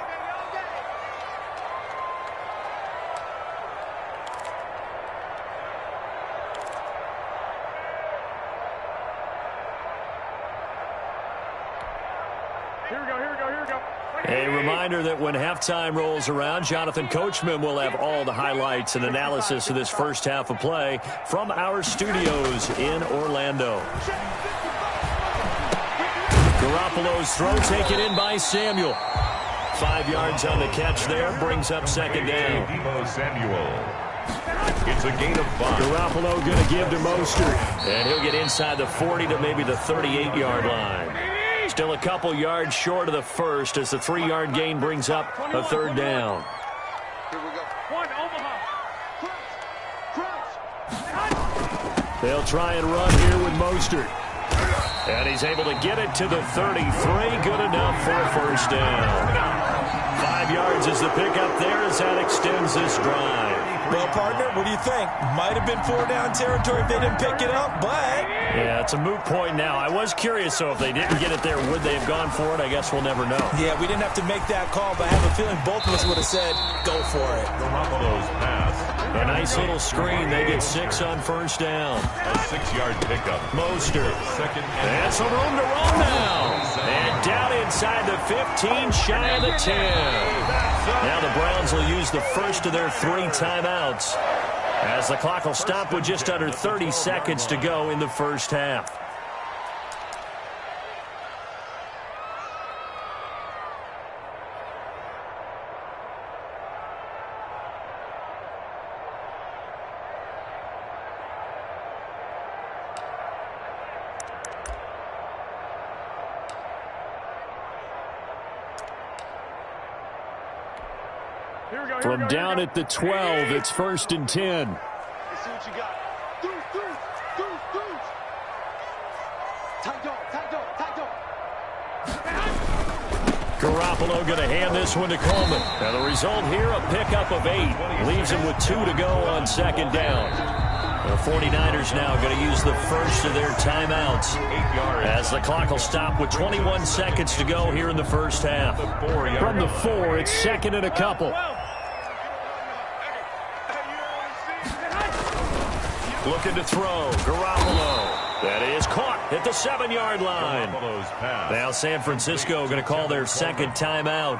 A reminder that when halftime rolls around, Jonathan Coachman will have all the highlights and analysis of this first half of play from our studios in Orlando. Garoppolo's throw taken in by Samuel. 5 yards on the catch there, brings up 2nd down. Samuel. It's a gain of 5. Garoppolo going to give to Mostert, and he'll get inside the 40 to maybe the 38-yard line. Still a couple yards short of the first as the 3-yard gain brings up a 3rd down. Here we go. One, Omaha. Crouch. They'll try and run here with Mostert. And he's able to get it to the 33. Good enough for a first down. 5 yards is the pickup there as that extends this drive. Well, partner, what do you think? Might have been 4-down territory if they didn't pick it up, but... Yeah, it's a moot point now. I was curious, so if they didn't get it there, would they have gone for it? I guess we'll never know. Yeah, we didn't have to make that call, but I have a feeling both of us would have said, go for it. Garoppolo's pass. A nice little screen. They get 6 on first down. A 6-yard pickup. Mostert. 2nd And some room to run now. And down inside the 15, shy of the 10. Now the Browns will use the first of their 3 timeouts, as the clock will stop with just under 30 seconds to go in the first half. From down at the 12, it's 1st and 10. Let's see what you got. Deuce. Tight dog. Garoppolo going to hand this one to Coleman. Now the result here, a pickup of 8. Leaves him with 2 to go on 2nd down. The 49ers now going to use the first of their timeouts, as the clock will stop with 21 seconds to go here in the first half. From the 4, it's 2nd and a couple. Looking to throw. Garoppolo. That is caught at the 7-yard line. Now San Francisco going to call their 2nd timeout,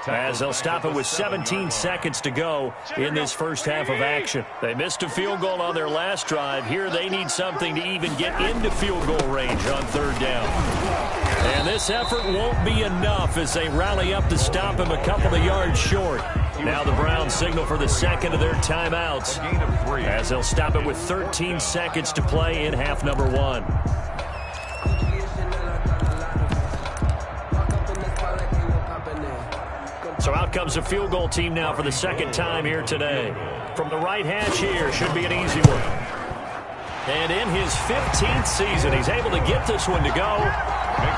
as they'll stop it with 17 seconds to go in this first half of action. They missed a field goal on their last drive. Here they need something to even get into field goal range on 3rd down. And this effort won't be enough as they rally up to stop him a couple of yards short. Now the Browns signal for the 2nd of their timeouts, as they'll stop it with 13 seconds to play in half number 1. So out comes the field goal team now for the 2nd time here today. From the right hash here, should be an easy one. And in his 15th season, he's able to get this one to go.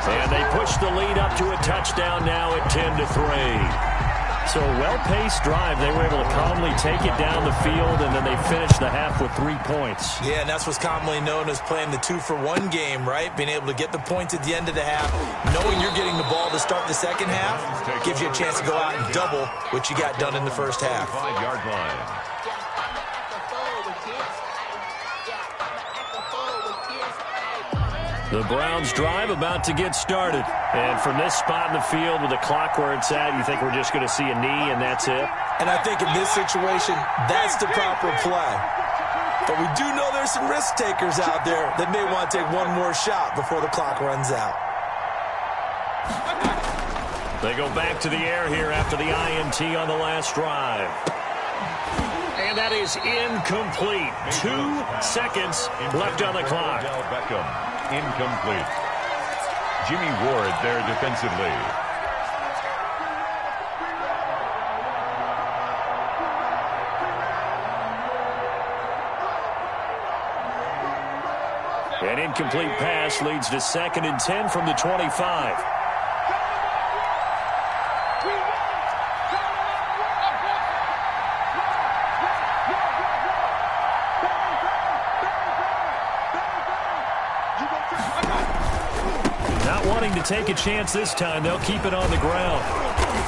And they push the lead up to a touchdown now at 10-3. So a well-paced drive. They were able to calmly take it down the field, and then they finished the half with 3 points. Yeah, and that's what's commonly known as playing the 2-for-1 game, right? Being able to get the points at the end of the half, knowing you're getting the ball to start the second half, gives you a chance to go out and double what you got done in the first half. 5-yard line. The Browns drive about to get started. And from this spot in the field with the clock where it's at, you think we're just going to see a knee and that's it? And I think in this situation, that's the proper play. But we do know there's some risk takers out there that may want to take one more shot before the clock runs out. They go back to the air here after the INT on the last drive. And that is incomplete. 2 seconds left on the clock. Beckham, incomplete. Jimmy Ward there defensively. An incomplete pass leads to 2nd and 10 from the 25. Not wanting to take a chance this time, they'll keep it on the ground.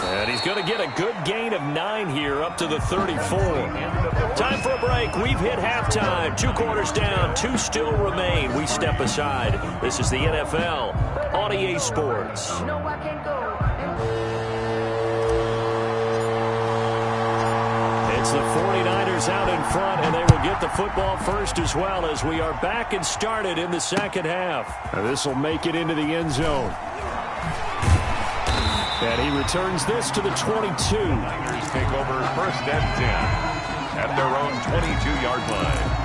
And he's going to get a good gain of 9 here up to the 34. Time for a break. We've hit halftime. 2 quarters down. 2 still remain. We step aside. This is the NFL on EA Sports. It's the 49ers out in front, and they will get the football first as well as we are back and started in the second half. This will make it into the end zone. And he returns this to the 22. Niners take over 1st and 10 at their own 22-yard line.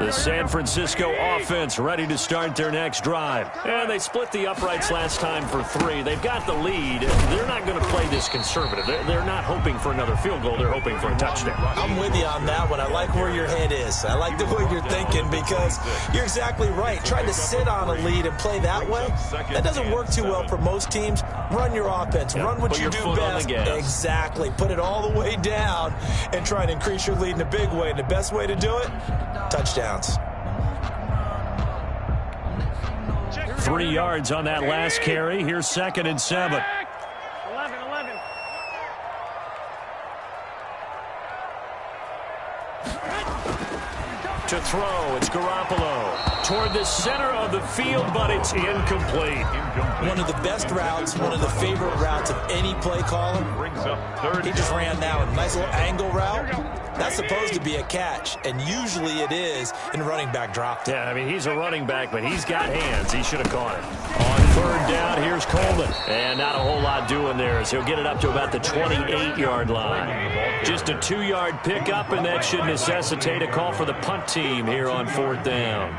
The San Francisco offense ready to start their next drive. And they split the uprights last time for 3. They've got the lead. They're not going to play this conservative. They're not hoping for another field goal. They're hoping for a touchdown. I'm with you on that one. I like where your head is. I like the way you're thinking because you're exactly right. Trying to sit on a lead and play that way, that doesn't work too well for most teams. Run your offense. Run what you do best. Exactly. Put it all the way down and try and increase your lead in a big way. And the best way to do it, touchdowns. 3 yards on that last carry. Here's 2nd and 7. 11. To throw, it's Garoppolo. Toward the center of the field, but it's incomplete. One of the best routes, one of the favorite routes of any play caller. He just ran now a nice little angle route. That's supposed to be a catch, and usually it is, and running back dropped it. Yeah, I mean, he's a running back, but he's got hands. He should have caught it. On 3rd down, here's Coleman. And not a whole lot doing there as he'll get it up to about the 28-yard line. Just a 2-yard pickup, and that should necessitate a call for the punt team here on 4th down.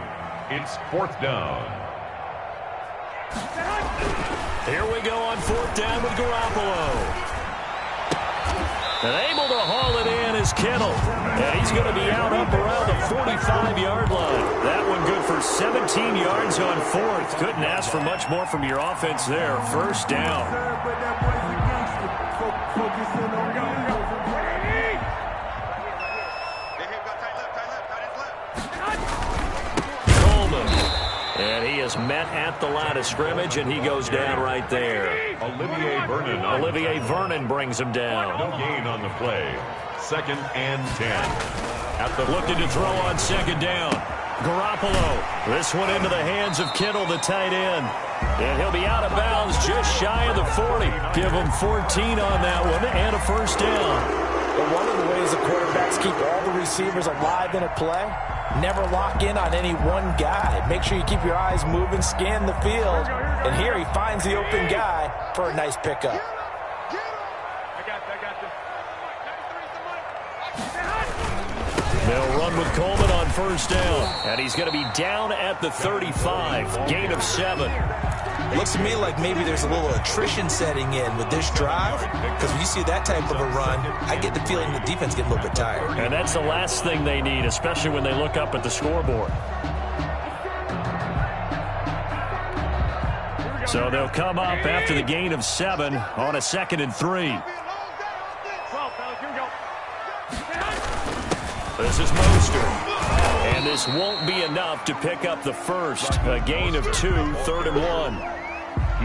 It's 4th down. Here we go on 4th down with Garoppolo. And able to haul it in is Kittle. And he's going to be out up around the 45-yard line. That one good for 17 yards on 4th. Couldn't ask for much more from your offense there. 1st down. Coleman. And he is met at the line of scrimmage, and he goes down right there. Olivier Vernon brings him down. No gain on the play. 2nd and 10. Looking to throw on 2nd down. Garoppolo. This one into the hands of Kittle, the tight end. And he'll be out of bounds just shy of the 40. Give him 14 on that one and a 1st down. But one of the ways the quarterbacks keep all the receivers alive in a play, never lock in on any one guy. Make sure you keep your eyes moving, scan the field. And here he finds the open guy for a nice pickup. They'll run with Coleman on 1st down. And he's going to be down at the 35. Gain of 7. Looks to me like maybe there's a little attrition setting in with this drive, because when you see that type of a run, I get the feeling the defense gets a little bit tired. And that's the last thing they need, especially when they look up at the scoreboard. So they'll come up after the gain of 7 on a 2nd and 3. This is Mostert. And this won't be enough to pick up the first. A gain of 2, 3rd and 1.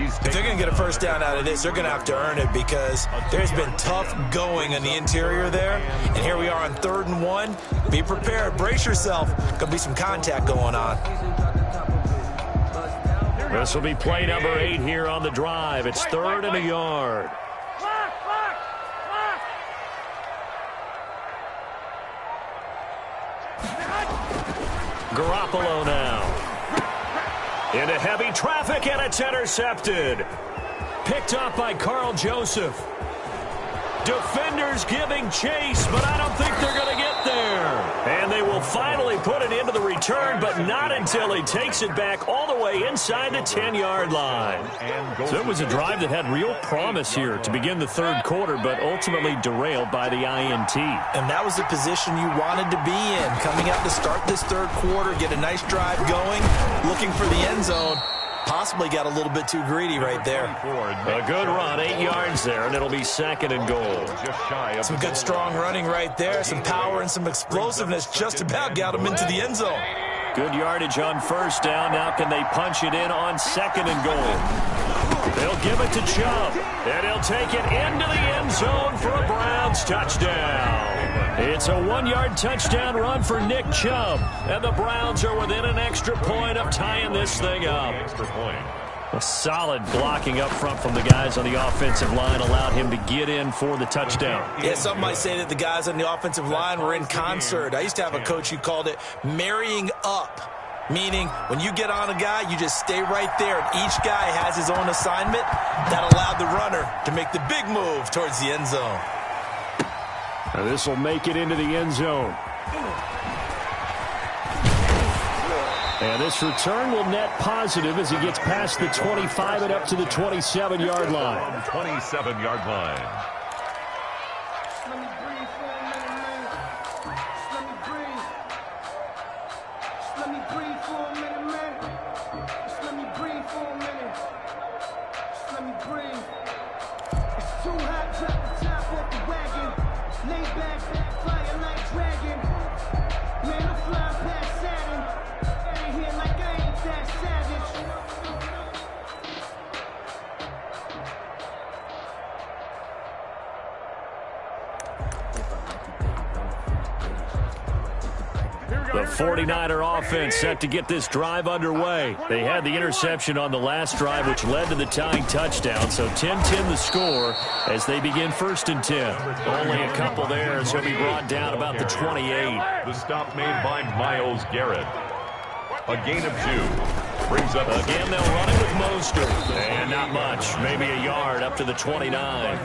If they're going to get a first down out of this, they're going to have to earn it because there's been tough going on the interior there. And here we are on 3rd and 1. Be prepared. Brace yourself. Going to be some contact going on. This will be play number 8 here on the drive. It's 3rd and a yard. Garoppolo now. Into heavy traffic, and it's intercepted. Picked up by Carl Joseph. Defenders giving chase, but I don't think they're going to get there. And they will finally put it into the return, but not until he takes it back all the way inside the 10-yard line. So it was a drive that had real promise here to begin the 3rd quarter, but ultimately derailed by the INT. And that was the position you wanted to be in. Coming out to start this 3rd quarter, get a nice drive going, looking for the end zone. Possibly got a little bit too greedy right there. A good run, 8 yards there, and it'll be 2nd and goal. Some good strong running right there. Some power and some explosiveness just about got him into the end zone. Good yardage on 1st down. Now can they punch it in on 2nd and goal? They'll give it to Chubb, and he'll take it into the end zone for a Browns touchdown. It's a 1-yard touchdown run for Nick Chubb, and the Browns are within an extra point of tying this thing up. A solid blocking up front from the guys on the offensive line allowed him to get in for the touchdown. Yeah, some might say that the guys on the offensive line were in concert. I used to have a coach who called it marrying up, meaning when you get on a guy, you just stay right there, and each guy has his own assignment. That allowed the runner to make the big move towards the end zone. This will make it into the end zone. And this return will net positive as he gets past the 25 and up to the 27-yard line. 27-yard line. Let me breathe for a minute, man. Let me breathe. Let me breathe for a minute, man. Just let me breathe for a minute. Just let me breathe. It's too hot, drop the top off the wagon. Lay back, flying like dragon. Man, I'm flying past Saturn. I ain't here like I ain't that savage. The 49er offense set to get this drive underway. They had the interception on the last drive, which led to the tying touchdown. So 10-10 the score as they begin 1st and 10. Only a couple there, so he'll be brought down about the 28. The stop made by Myles Garrett. A gain of 2. Brings up again, they'll run it with Mostert. And not much, maybe a yard up to the 29.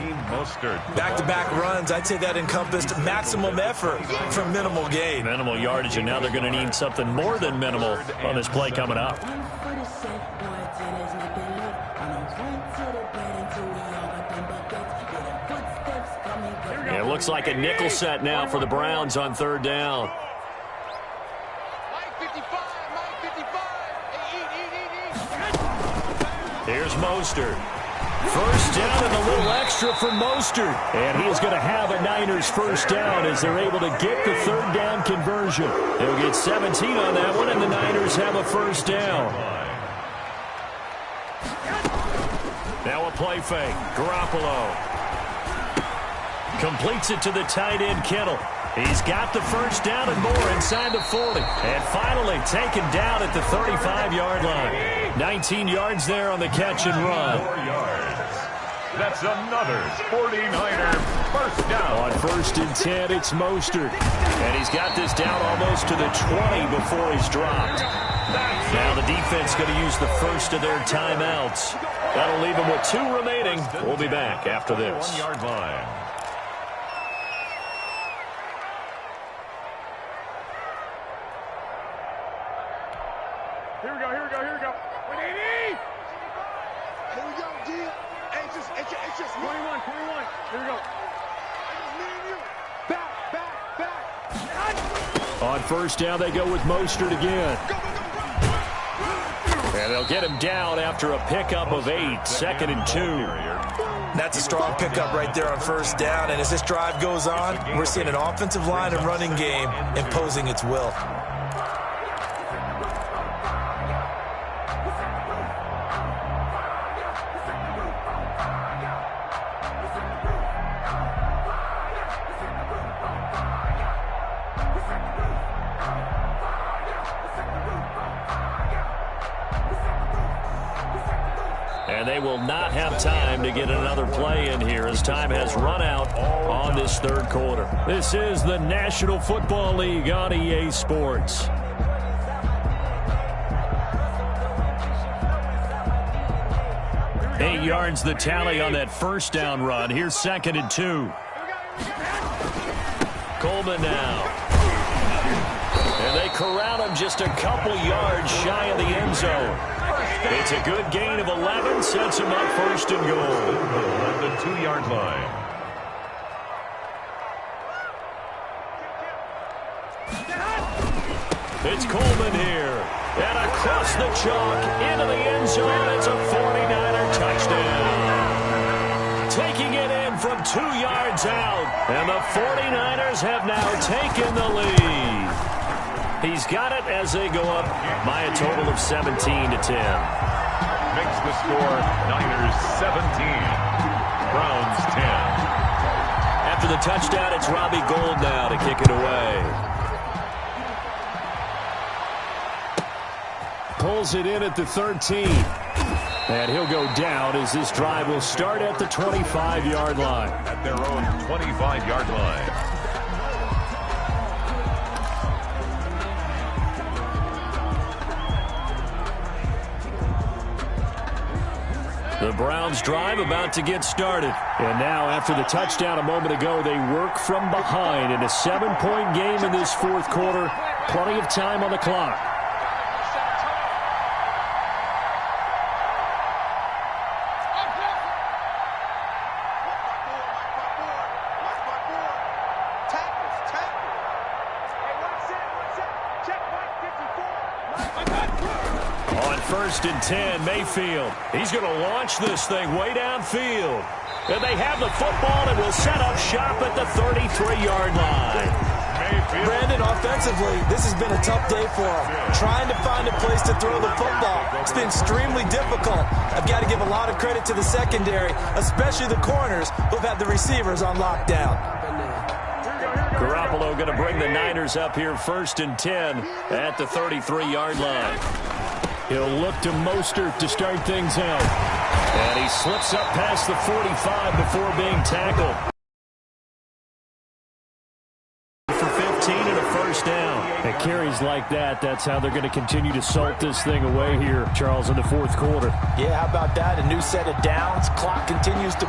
Back-to-back runs, I'd say that encompassed maximum effort for minimal gain. Minimal yardage, and now they're going to need something more than minimal on this play coming up. Yeah, it looks like a nickel set now for the Browns on 3rd down. Here's Mostert. 1st down and a little extra for Mostert. And he is going to have a Niners 1st down as they're able to get the 3rd down conversion. They'll get 17 on that one, and the Niners have a 1st down. Now a play fake. Garoppolo completes it to the tight end, Kittle. He's got the 1st down and more inside the 40. And finally taken down at the 35-yard line. 19 yards there on the catch and run. 4 yards. That's another 49er 1st down. On 1st and 10, it's Mostert. And he's got this down almost to the 20 before he's dropped. Now the defense going to use the first of their timeouts. That'll leave them with 2 remaining. We'll be back after this. 1-yard line. Here we go. Here we go, G. It's just 21. Here we go. It's me and you. Back. On 1st down, they go with Mostert again. And they'll get him down after a pickup of 8. 2nd and 2. That's a strong pickup right there on first down. And as this drive goes on, we're seeing an offensive line and running game imposing its will. And they will not have time to get another play in here as time has run out on this third quarter. This is the National Football League on EA Sports. Eight yards the tally on that first down run. Here's 2nd and 2. Coleman now. And they corral him just a couple yards shy of the end zone. It's a good gain of 11, sets him up 1st and goal. At the 2-yard line. It's Coleman here. And across the chalk into the end zone. It's a 49er touchdown. Taking it in from 2 yards out. And the 49ers have now taken the lead. He's got it as they go up by a total of 17-10. Makes the score Niners 17, Browns 10. After the touchdown, it's Robbie Gould now to kick it away. Pulls it in at the 13. And he'll go down as this drive will start at the 25-yard line. At their own 25-yard line. The Browns drive about to get started. And now after the touchdown a moment ago, they work from behind in a 7-point game in this fourth quarter. Plenty of time on the clock. On 1st and 10, Mayfield. He's going to launch this thing way downfield. And they have the football and will set up shop at the 33-yard line. Mayfield. Brandon, offensively, this has been a tough day for him. Trying to find a place to throw the football. It's been extremely difficult. I've got to give a lot of credit to the secondary, especially the corners who've had the receivers on lockdown. Garoppolo going to bring the Niners up here 1st and 10 at the 33-yard line. He'll look to Mostert to start things out. And he slips up past the 45 before being tackled. For 15 and a 1st down. At carries like that, that's how they're going to continue to salt this thing away here, Charles, in the fourth quarter. Yeah, how about that? A new set of downs. Clock continues to